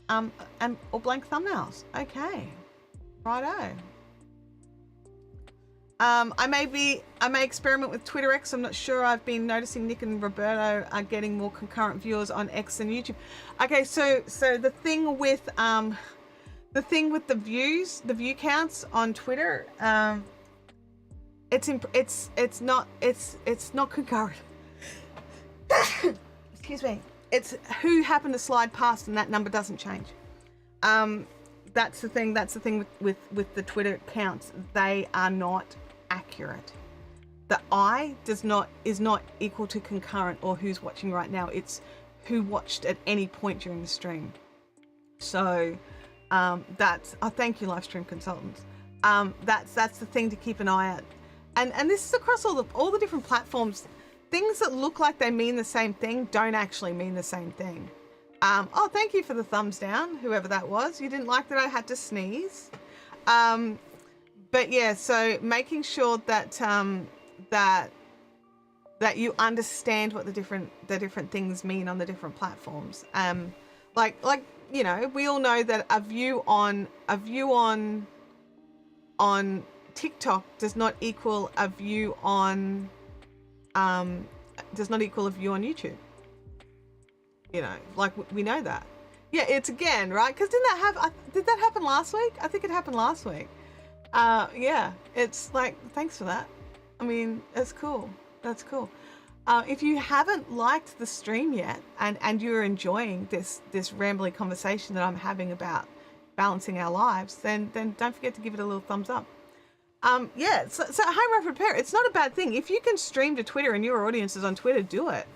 [SPEAKER 1] Or blank thumbnails. Okay, righto. I may experiment with Twitter X. I'm not sure. I've been noticing Nick and Roberto are getting more concurrent viewers on X than YouTube. Okay, so the thing with the view counts on Twitter, it's not concurrent. Excuse me. It's who happened to slide past, and that number doesn't change. That's the thing. That's the thing with the Twitter counts. They are not accurate. The I is not equal to concurrent or who's watching right now. It's who watched at any point during the stream. So that's thank you, live stream consultants. That's the thing to keep an eye at. And this is across all the different platforms. Things that look like they mean the same thing don't actually mean the same thing. Oh, thank you for the thumbs down, whoever that was. You didn't like that I had to sneeze. But yeah, so making sure that that you understand what the different things mean on the different platforms. Like you know, we all know that a view on TikTok does not equal a view on YouTube. You know, like we know that. Yeah, it's again, right? Because did that happen last week? I think it happened last week. Yeah, it's like, thanks for that. I mean, that's cool. That's cool. If you haven't liked the stream yet and you're enjoying this rambly conversation that I'm having about balancing our lives, then don't forget to give it a little thumbs up. Yeah, so home repair, it's not a bad thing. If you can stream to Twitter and your audience is on Twitter, do it.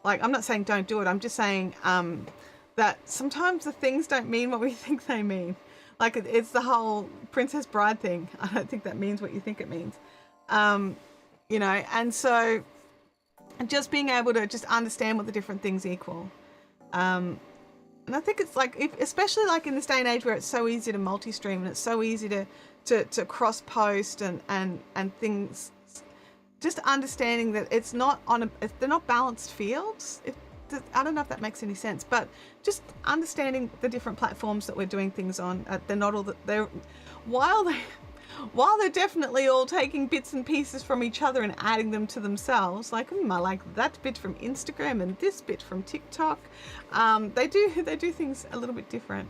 [SPEAKER 1] Like, I'm not saying don't do it. I'm just saying that sometimes the things don't mean what we think they mean. Like, it's the whole Princess Bride thing. I don't think that means what you think it means. You know, and so just being able to just understand what the different things equal. And I think it's like, especially like in this day and age where it's so easy to multi-stream and it's so easy to cross-post and things, just understanding that it's not they're not balanced fields. I don't know if that makes any sense, but just understanding the different platforms that we're doing things on. They're not all while they're definitely all taking bits and pieces from each other and adding them to themselves. Like, I like that bit from Instagram and this bit from TikTok. They do things a little bit different.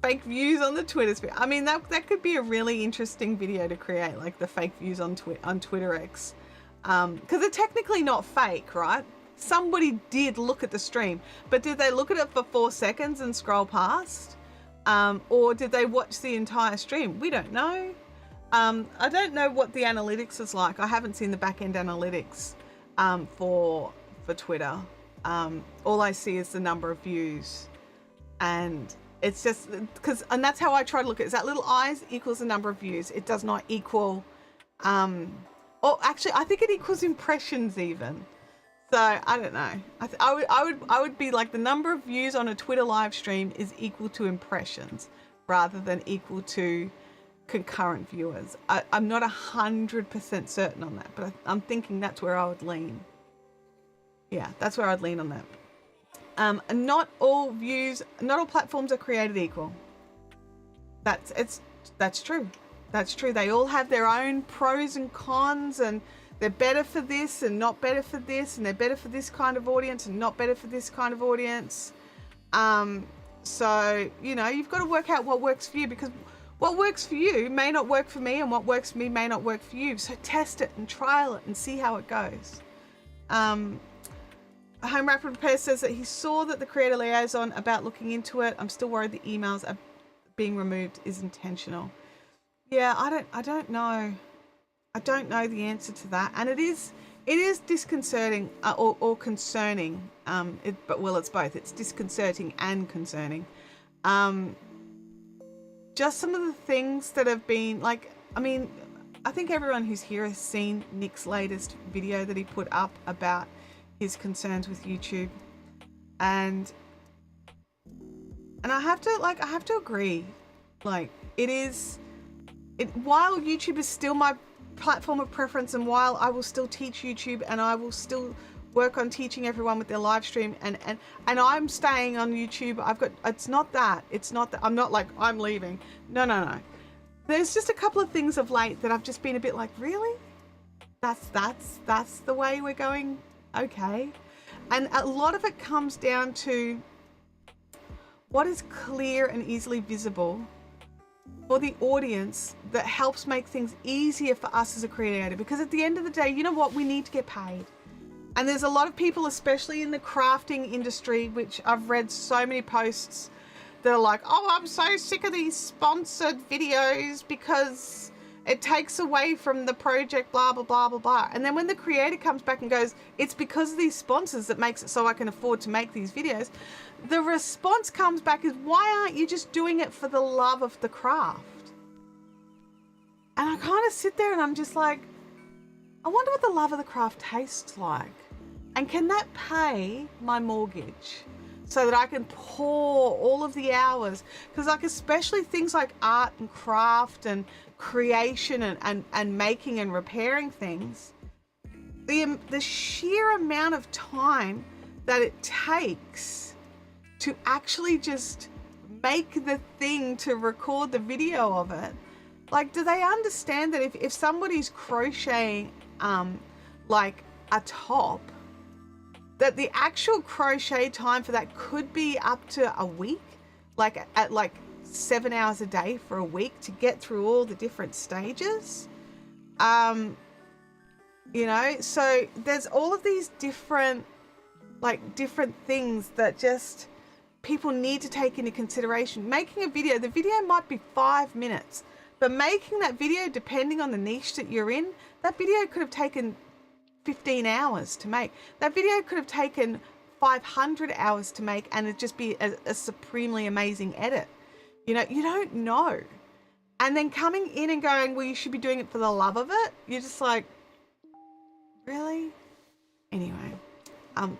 [SPEAKER 1] Fake views on the Twitter sphere. I mean, that could be a really interesting video to create, like the fake views on Twitter X. Because they're technically not fake, right? Somebody did look at the stream, but did they look at it for 4 seconds and scroll past? Or did they watch the entire stream? We don't know. I don't know what the analytics is like. I haven't seen the back-end analytics for Twitter. All I see is the number of views, and it's just and that's how I try to look at it. Is that little eyes equals the number of views. It does not equal Or actually, I think it equals impressions even. So I don't know. I would be like the number of views on a Twitter live stream is equal to impressions rather than equal to concurrent viewers. I'm not 100% certain on that, but I'm thinking that's where I would lean. Yeah, that's where I'd lean on that. Not all platforms are created equal. That's true. That's true. They all have their own pros and cons, and they're better for this and not better for this, and they're better for this kind of audience and not better for this kind of audience. So, you know, you've got to work out what works for you, because what works for you may not work for me, and what works for me may not work for you. So test it and trial it and see how it goes. Home Rapid Repair says that he saw that the creator liaison about looking into it. I'm still worried the emails are being removed is intentional. Yeah, I don't know. I don't know the answer to that, and it is disconcerting or concerning. It's both. It's disconcerting and concerning. Just some of the things that have been like. I mean, I think everyone who's here has seen Nick's latest video that he put up about his concerns with YouTube, and I have to agree. Like, while YouTube is still my platform of preference, and while I will still teach YouTube, and I will still work on teaching everyone with their live stream, and I'm staying on YouTube. It's not that I'm not like I'm leaving. No. There's just a couple of things of late that I've just been a bit like, really? That's the way we're going? Okay. And a lot of it comes down to what is clear and easily visible for the audience that helps make things easier for us as a creator. Because at the end of the day, you know what? We need to get paid. And there's a lot of people, especially in the crafting industry, which I've read so many posts that are like, oh, I'm so sick of these sponsored videos because it takes away from the project, blah, blah, blah, blah, blah. And then when the creator comes back and goes, it's because of these sponsors that makes it so I can afford to make these videos, the response comes back is, why aren't you just doing it for the love of the craft? And I kind of sit there and I'm just like, I wonder what the love of the craft tastes like. And can that pay my mortgage so that I can pour all of the hours? Because like, especially things like art and craft and creation and making and repairing things, the sheer amount of time that it takes to actually just make the thing, to record the video of it. Like, do they understand that if somebody's crocheting like a top, that the actual crochet time for that could be up to a week, like at like 7 hours a day for a week to get through all the different stages? You know, so there's all of these different things that just people need to take into consideration. Making a video, the video might be 5 minutes, but making that video, depending on the niche that you're in, that video could have taken 15 hours to make. That video could have taken 500 hours to make, and it'd just be a supremely amazing edit. You know, you don't know. And then coming in and going, well, you should be doing it for the love of it. You're just like, really? Anyway,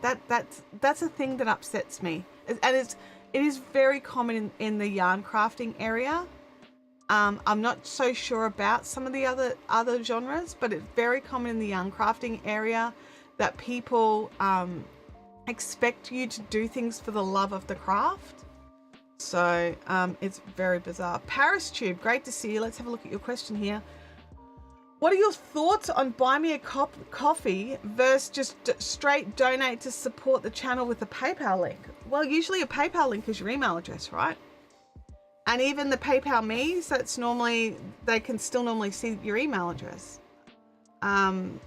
[SPEAKER 1] that's a thing that upsets me. And it is very common in the yarn crafting area. I'm not so sure about some of the other genres, but it's very common in the yarn crafting area that people expect you to do things for the love of the craft. So it's very bizarre. Paris Tube, great to see you. Let's have a look at your question here. What are your thoughts on buy me a coffee versus just straight donate to support the channel with a PayPal link? Well, usually a PayPal link is your email address, right? And even the PayPal me, so it's normally, they can still normally see your email address. I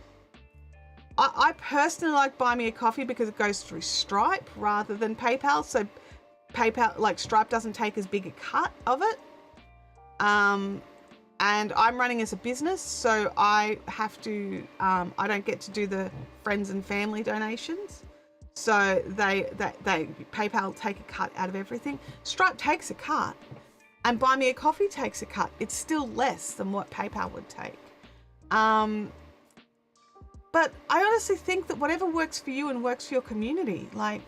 [SPEAKER 1] personally like buy me a coffee because it goes through Stripe rather than PayPal. So PayPal, like Stripe doesn't take as big a cut of it. And I'm running as a business, so I have to, I don't get to do the friends and family donations. So they PayPal take a cut out of everything. Stripe takes a cut, and Buy Me a Coffee takes a cut. It's still less than what PayPal would take. But I honestly think that whatever works for you and works for your community, like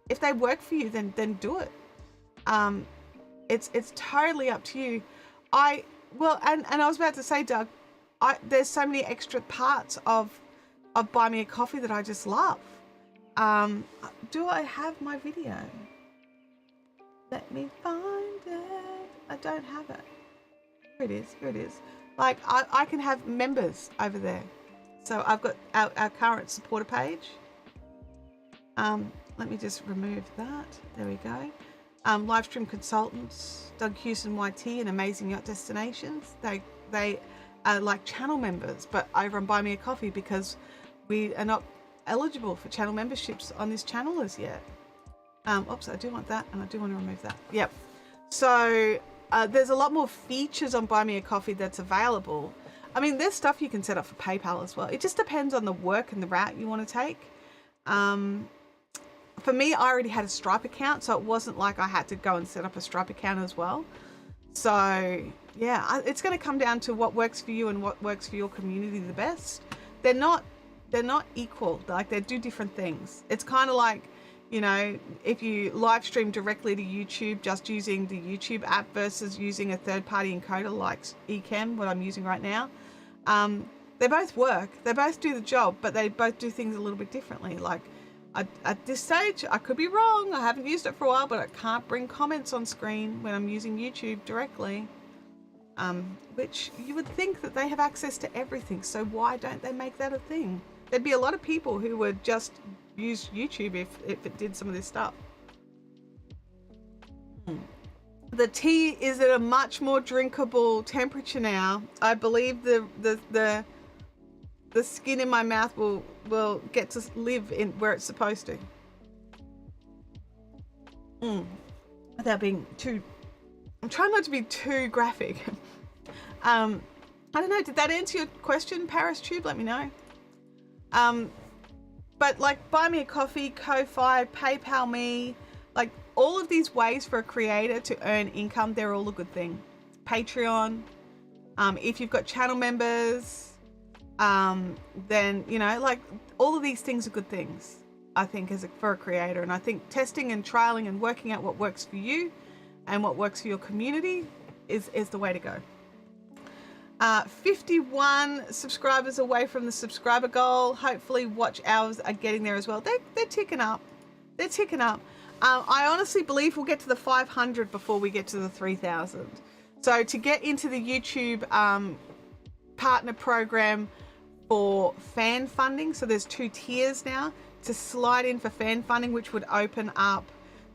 [SPEAKER 1] if they work for you, then do it. It's totally up to you. And I was about to say, Doug, there's so many extra parts of Buy Me a Coffee that I just love. Do I have my video? Let me find it. I don't have it. Here it is. Here it is. Like I can have members over there. So I've got our current supporter page. Let me just remove that. There we go. Live stream consultants, Doug Houston YT and Amazing Yacht Destinations. They are like channel members, but over on Buy Me a Coffee because we are not eligible for channel memberships on this channel as yet. Oops, I do want that and I do want to remove that. Yep. So there's a lot more features on Buy Me a Coffee that's available. I mean, there's stuff you can set up for PayPal as well. It just depends on the work and the route you want to take. For me, I already had a Stripe account, so it wasn't like I had to go and set up a Stripe account as well. So yeah, it's going to come down to what works for you and what works for your community the best. They're not equal. Like they do different things. It's kind of like, you know, if you live stream directly to YouTube, just using the YouTube app versus using a third-party encoder like Ecamm, what I'm using right now. They both work. They both do the job, but they both do things a little bit differently. Like at this stage, I could be wrong. I haven't used it for a while, but I can't bring comments on screen when I'm using YouTube directly. Which you would think that they have access to everything. So why don't they make that a thing? There'd be a lot of people who would just use YouTube if it did some of this stuff. The tea is at a much more drinkable temperature now. I believe the skin in my mouth will get to live in where it's supposed to. Without being too, I'm trying not to be too graphic. I don't know, did that answer your question, Paris Tube? Let me know. But like Buy Me a Coffee, Ko-Fi, PayPal Me, like all of these ways for a creator to earn income, they're all a good thing. Patreon, if you've got channel members, then, you know, like all of these things are good things, I think, for a creator. And I think testing and trialing and working out what works for you and what works for your community is the way to go. 51 subscribers away from the subscriber goal. Hopefully watch hours are getting there as well. They're ticking up. They're ticking up. I honestly believe we'll get to the 500 before we get to the 3,000. So to get into the YouTube partner program for fan funding, so there's 2 tiers now, to slide in for fan funding, which would open up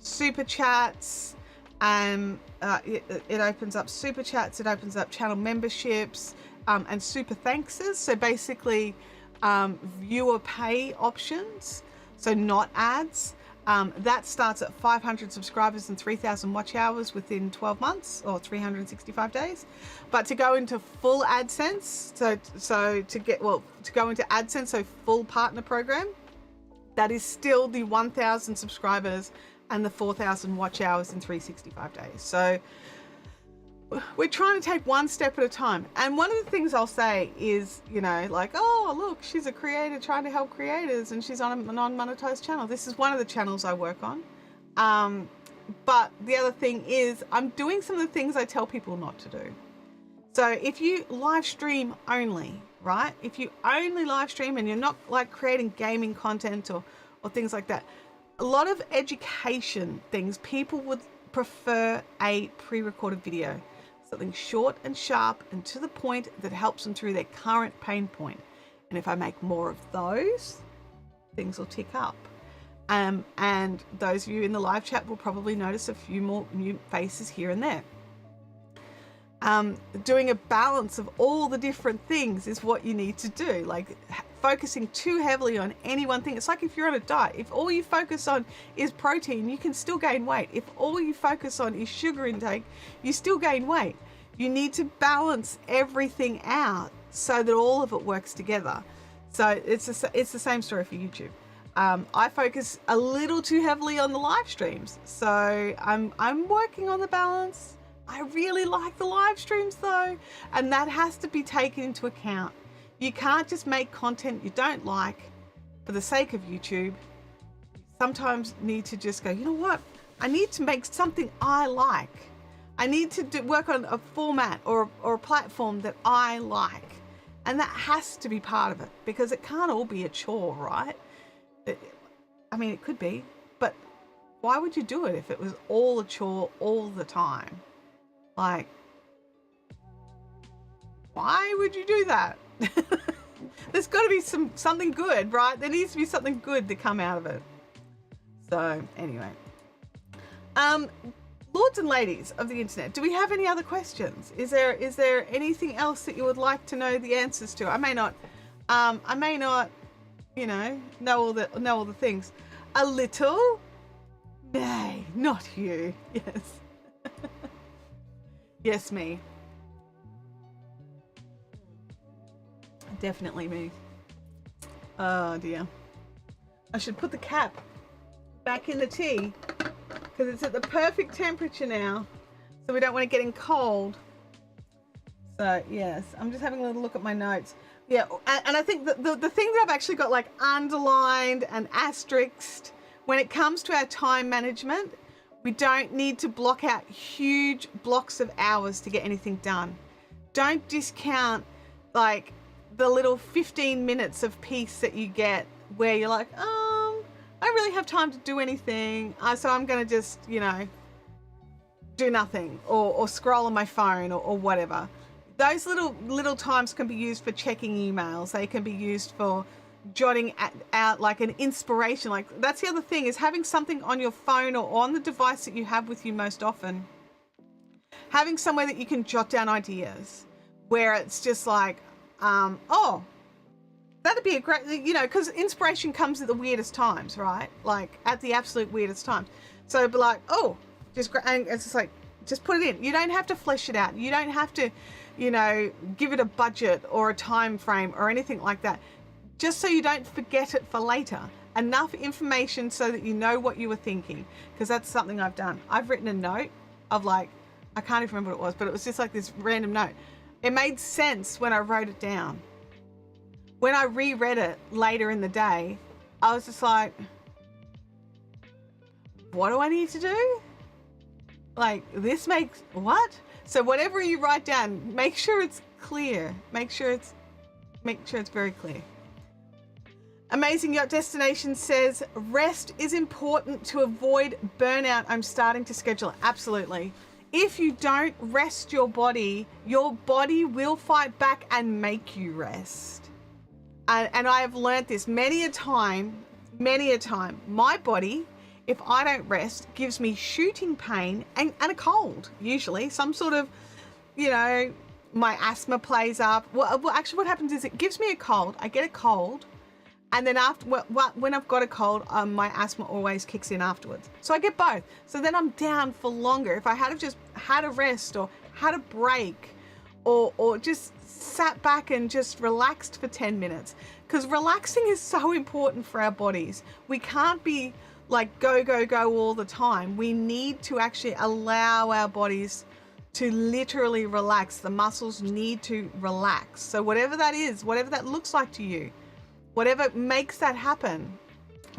[SPEAKER 1] super chats. It opens up super chats, it opens up channel memberships, and super thankses. So basically viewer pay options, so not ads. That starts at 500 subscribers and 3,000 watch hours within 12 months or 365 days. But to go into full AdSense, to go into AdSense, so full partner program, that is still the 1,000 subscribers and the 4,000 watch hours in 365 days. So we're trying to take one step at a time. And one of the things I'll say is, you know, like, oh, look, she's a creator trying to help creators and she's on a non-monetized channel. This is one of the channels I work on. But the other thing is I'm doing some of the things I tell people not to do. So if you live stream only, right? If you only live stream and you're not like creating gaming content or things like that, a lot of education things, people would prefer a pre-recorded video, something short and sharp and to the point that helps them through their current pain point. And if I make more of those, things will tick up. And those of you in the live chat will probably notice a few more new faces here and there. Doing a balance of all the different things is what you need to do. Like focusing too heavily on any one thing. It's like if you're on a diet, if all you focus on is protein, you can still gain weight. If all you focus on is sugar intake, you still gain weight. You need to balance everything out so that all of it works together. So it's the same story for YouTube. I focus a little too heavily on the live streams. So I'm working on the balance. I really like the live streams though, and that has to be taken into account. You can't just make content you don't like for the sake of YouTube. Sometimes need to just go, you know what? I need to make something I like. I need to work on a format or a platform that I like. And that has to be part of it, because it can't all be a chore, right? I mean, it could be, but why would you do it if it was all a chore all the time? Like, why would you do that? There's got to be something good, right? There needs to be something good to come out of it. So anyway, lords and ladies of the internet, do we have any other questions? Is there anything else that you would like to know the answers to? I may not, you know all the things. A little? Nay, not you. Yes. Yes, me. Definitely me. Oh dear. I should put the cap back in the tea because it's at the perfect temperature now, so we don't want it getting cold. So yes, I'm just having a little look at my notes. Yeah, and I think that the thing that I've actually got like underlined and asterisked when it comes to our time management, we don't need to block out huge blocks of hours to get anything done. Don't discount like the little 15 minutes of peace that you get where you're like, I don't really have time to do anything, so I'm going to just, you know, do nothing or scroll on my phone or whatever. Those little times can be used for checking emails. They can be used for jotting out like an inspiration. Like, that's the other thing, is having something on your phone or on the device that you have with you most often. Having somewhere that you can jot down ideas where it's just like, oh, that'd be a great, you know, because inspiration comes at the weirdest times, right? Like at the absolute weirdest times. So it'd be like, oh, and it's just like, just put it in. You don't have to flesh it out. You don't have to, you know, give it a budget or a time frame or anything like that. Just so you don't forget it for later. Enough information so that you know what you were thinking. Because that's something I've done. I've written a note of like, I can't even remember what it was, but it was just like this random note. It made sense when I wrote it down. When I reread it later in the day, I was just like, what do I need to do? Like, this makes what? So whatever you write down, make sure it's clear. Make sure it's very clear. Amazing Yacht Destination says, rest is important to avoid burnout. I'm starting to schedule it. Absolutely. If you don't rest your body will fight back and make you rest. And I have learnt this many a time. My body, if I don't rest, gives me shooting pain and a cold, usually. Some sort of, you know, my asthma plays up. Well, actually what happens is it gives me a cold. I get a cold. And then after, when I've got a cold, my asthma always kicks in afterwards. So I get both. So then I'm down for longer. If I had have just had a rest or had a break or just sat back and just relaxed for 10 minutes. Because relaxing is so important for our bodies. We can't be like go all the time. We need to actually allow our bodies to literally relax. The muscles need to relax. So whatever that is, whatever that looks like to you, whatever makes that happen,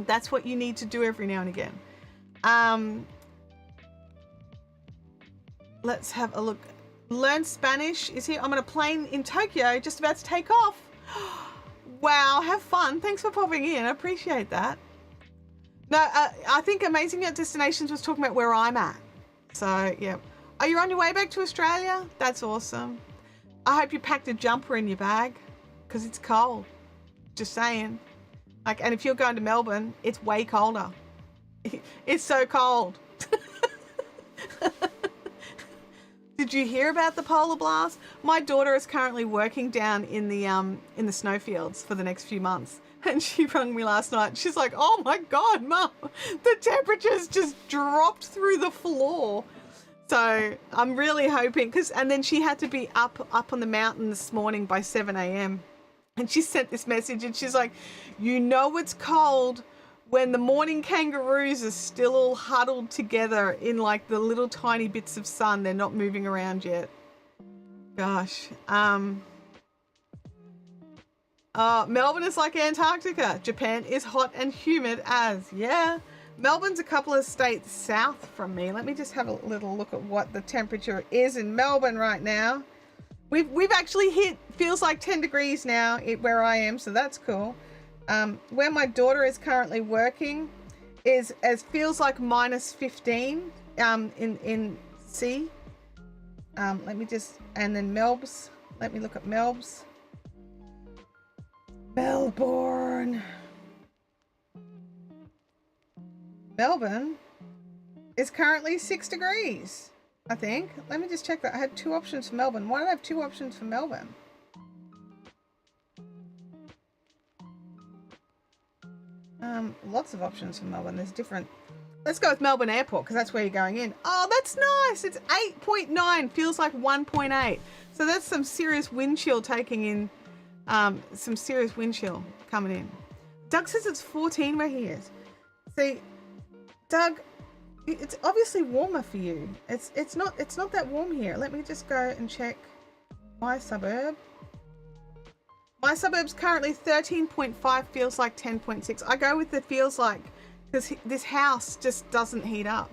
[SPEAKER 1] that's what you need to do every now and again. Let's have a look. Learn Spanish is here. I'm on a plane in Tokyo, just about to take off. Wow, have fun. Thanks for popping in. I appreciate that. No, I think Amazing Yacht Destinations was talking about where I'm at. So, yeah. Are you on your way back to Australia? That's awesome. I hope you packed a jumper in your bag because it's cold. Just saying. Like, and if you're going to Melbourne, it's way colder. It's so cold. Did you hear about the polar blast? My daughter is currently working down in the snowfields for the next few months. And she rang me last night. She's like, oh my God, Mum, the temperature's just dropped through the floor. So I'm really hoping, and then she had to be up on the mountain this morning by 7 a.m. And she sent this message and she's like, you know it's cold when the morning kangaroos are still all huddled together in like the little tiny bits of sun. They're not moving around yet. Gosh. Melbourne is like Antarctica. Japan is hot and humid as, yeah. Melbourne's a couple of states south from me. Let me just have a little look at what the temperature is in Melbourne right now. We've actually hit, feels like 10 degrees now where I am, so that's cool. Where my daughter is currently working is as feels like minus 15 in C. Let me just, and then Melb's. Let me look at Melb's. Melbourne is currently 6 degrees, I think. Let me just check that. I had 2 options for Melbourne. Why did I have 2 options for Melbourne? Lots of options for Melbourne. There's different. Let's go with Melbourne Airport because that's where you're going in. Oh, that's nice. It's 8.9. Feels like 1.8. So that's some serious wind chill taking in. Some serious wind chill coming in. Doug says it's 14 where he is. See, Doug, it's obviously warmer for you. It's not that warm here. Let me just go and check my suburb. My suburb's currently 13.5, feels like 10.6. I go with the feels like because this house just doesn't heat up.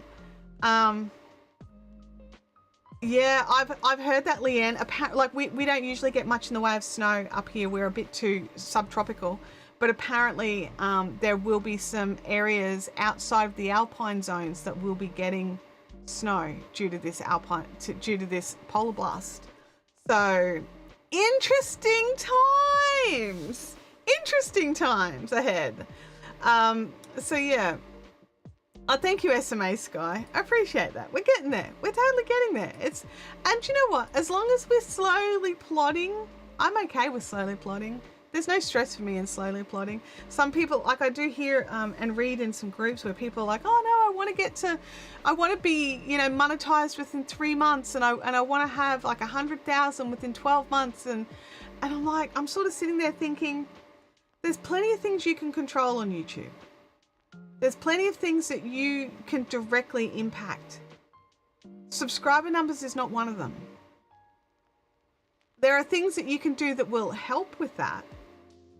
[SPEAKER 1] Yeah, I've heard that, Leanne. Apparently, like we don't usually get much in the way of snow up here. We're a bit too subtropical. But apparently there will be some areas outside of the alpine zones that will be getting snow due to this polar blast. So interesting times ahead. So yeah, thank you, SMA Sky. I appreciate that. We're getting there. We're totally getting there. And you know what? As long as we're slowly plodding, I'm okay with slowly plodding. There's no stress for me in slowly plodding. Some people, like I do hear and read in some groups where people are like, oh no, I want to be, monetized within 3 months, and I want to have like 100,000 within 12 months, and I'm like, I'm sort of sitting there thinking, there's plenty of things you can control on YouTube. There's plenty of things that you can directly impact. Subscriber numbers is not one of them. There are things that you can do that will help with that,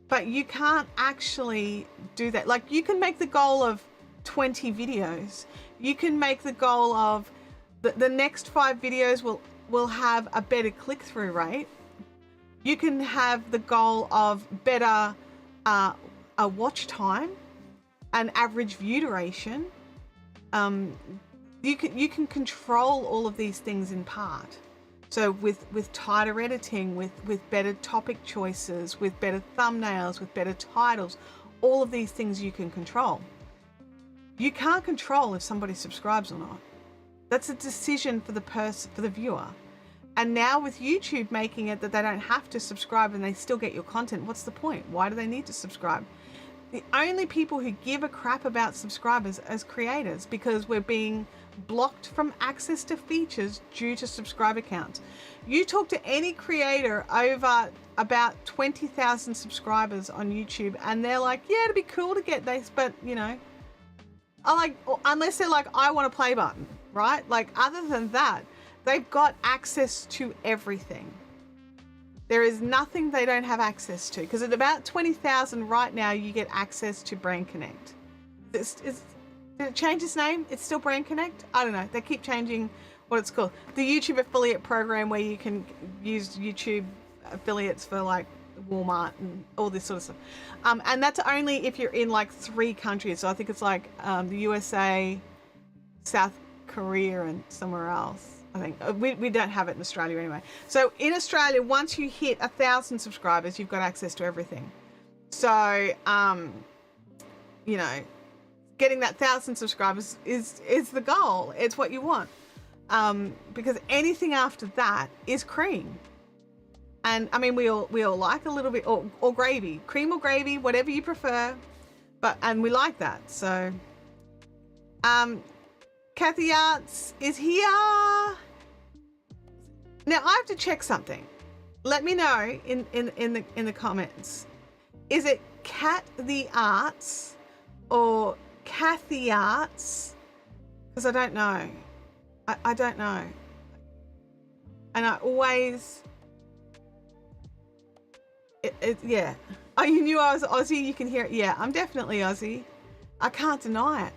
[SPEAKER 1] but you can't actually do that. Like, you can make the goal of 20 videos. You can make the goal of the next 5 videos will have a better click-through rate. You can have the goal of better a watch time, an average view duration. You can control all of these things in part. So with tighter editing, with better topic choices, with better thumbnails, with better titles, all of these things you can control. You can't control if somebody subscribes or not. That's a decision for the viewer. And now with YouTube making it that they don't have to subscribe and they still get your content, what's the point? Why do they need to subscribe? The only people who give a crap about subscribers as creators, because we're being blocked from access to features due to subscriber counts. You talk to any creator over about 20,000 subscribers on YouTube and they're like, yeah, it'd be cool to get this, but unless they're like, I want a play button, right? Like, other than that, they've got access to everything. There is nothing they don't have access to, because at about 20,000 right now, you get access to Brain Connect. Did it change its name? It's still Brain Connect? I don't know. They keep changing what it's called. The YouTube affiliate program where you can use YouTube affiliates for like Walmart and all this sort of stuff. And that's only if you're in like 3 countries. So I think it's like the USA, South Korea, and somewhere else. I think we don't have it in Australia anyway. So in Australia, once you hit 1,000 subscribers, you've got access to everything. So, getting that 1,000 subscribers is the goal. It's what you want. Because anything after that is cream. And I mean, we all like a little bit, or gravy, cream or gravy, whatever you prefer. And we like that. So, Kathy Arts is here. Now I have to check something. Let me know in the comments. Is it Cat the Arts or Kathy Arts? Because I don't know. I don't know. And I always yeah. Oh, you knew I was Aussie? You can hear it. Yeah, I'm definitely Aussie. I can't deny it.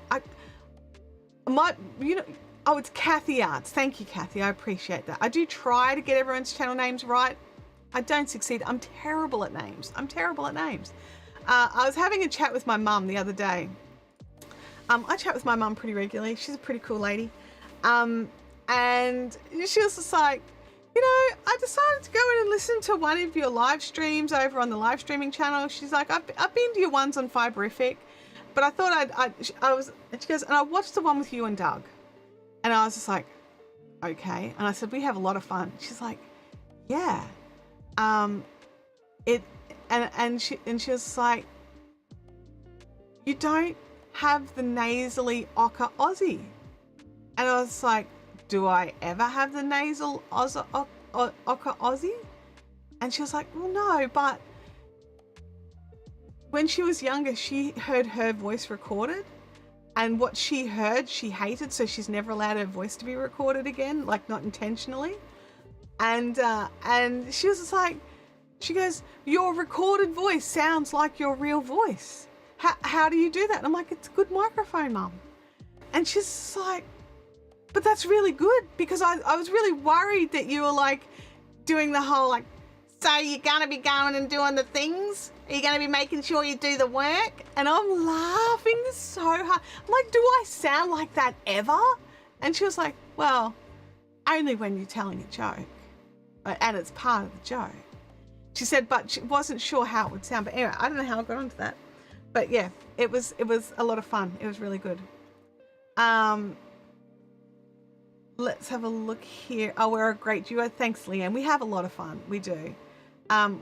[SPEAKER 1] Oh, it's Kathy Arts. Thank you, Kathy. I appreciate that. I do try to get everyone's channel names right. I don't succeed. I'm terrible at names. I was having a chat with my mum the other day. I chat with my mum pretty regularly. She's a pretty cool lady. And she was just like, I decided to go in and listen to one of your live streams over on the live streaming channel. She's like, I've been to your ones on Fiberific, but I thought and she goes, and I watched the one with you and Doug. And I was just like, okay. And I said, we have a lot of fun. She's like, yeah. She was like, you don't have the nasally ochre Aussie. And I was like, do I ever have the nasal ochre Aussie? And she was like, well, no, but when she was younger, she heard her voice recorded, and what she heard, she hated, so she's never allowed her voice to be recorded again, like not intentionally. And she was just like, she goes, your recorded voice sounds like your real voice. How do you do that? And I'm like, it's a good microphone, Mum. And she's just like, but that's really good, because I was really worried that you were like doing the whole like, so you're going to be going and doing the things? Are you going to be making sure you do the work? And I'm laughing so hard. I'm like, do I sound like that ever? And she was like, well, only when you're telling a joke. And it's part of the joke. She said, but she wasn't sure how it would sound. But anyway, I don't know how I got onto that. But yeah, it was a lot of fun. It was really good. Let's have a look here. Oh, we're a great duo. Thanks, Leanne. We have a lot of fun. We do.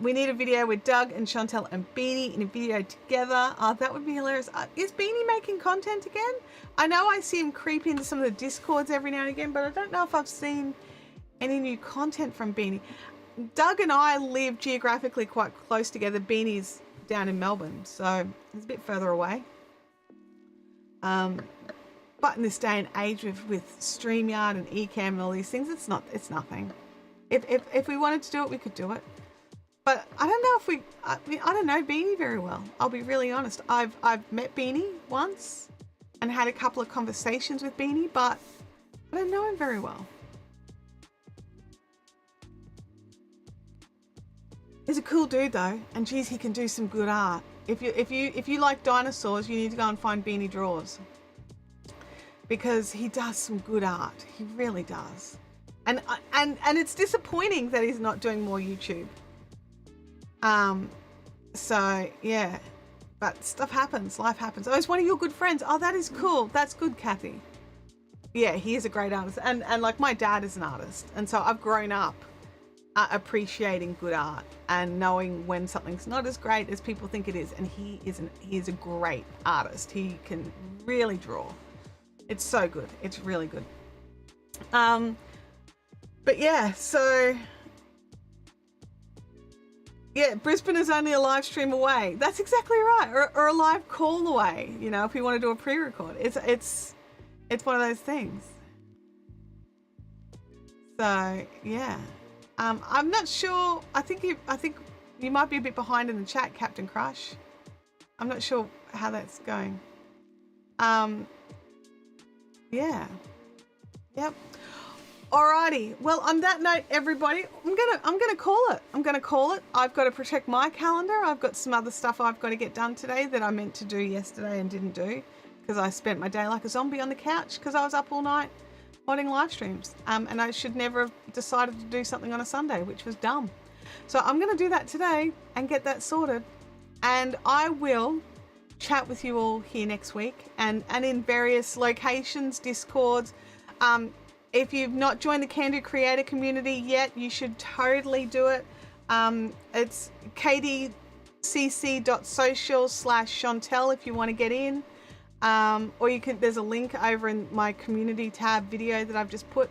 [SPEAKER 1] We need a video with Doug and Chantelle and Beanie in a video together. Oh, that would be hilarious. Is Beanie making content again? I know I see him creep into some of the Discords every now and again, but I don't know if I've seen any new content from Beanie. Doug and I live geographically quite close together. Beanie's down in Melbourne, so it's a bit further away. But in this day and age with StreamYard and Ecamm and all these things, it's nothing. If we wanted to do it, we could do it. But I don't know I don't know Beanie very well. I'll be really honest. I've met Beanie once and had a couple of conversations with Beanie, but I don't know him very well. He's a cool dude though, and geez, he can do some good art. If you like dinosaurs, you need to go and find Beanie Draws, because he does some good art. He really does. And it's disappointing that he's not doing more YouTube. So yeah, but stuff happens, life happens. Oh, he's one of your good friends. Oh, that is cool. That's good, Kathy. Yeah, he is a great artist. And like my dad is an artist. And so I've grown up appreciating good art and knowing when something's not as great as people think it is. And he is a great artist. He can really draw. It's so good. It's really good. But yeah, so yeah, Brisbane is only a live stream away. That's exactly right. Or a live call away, if you want to do a pre-record. It's one of those things. So yeah. I'm not sure. I think you might be a bit behind in the chat, Captain Crush. I'm not sure how that's going. Yeah. Yep. Alrighty. Well, on that note, everybody, I'm gonna call it. I've got to protect my calendar. I've got some other stuff I've got to get done today that I meant to do yesterday and didn't do, because I spent my day like a zombie on the couch because I was up all night modding live streams. And I should never have decided to do something on a Sunday, which was dumb. So I'm gonna do that today and get that sorted. And I will chat with you all here next week and in various locations, Discords. If you've not joined the Can Do Creator community yet, you should totally do it. It's kdcc.social/Chantelle if you want to get in. Or there's a link over in my community tab video that I've just put.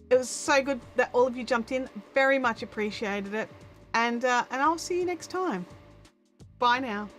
[SPEAKER 1] It was so good that all of you jumped in. Very much appreciated it. And I'll see you next time. Bye now.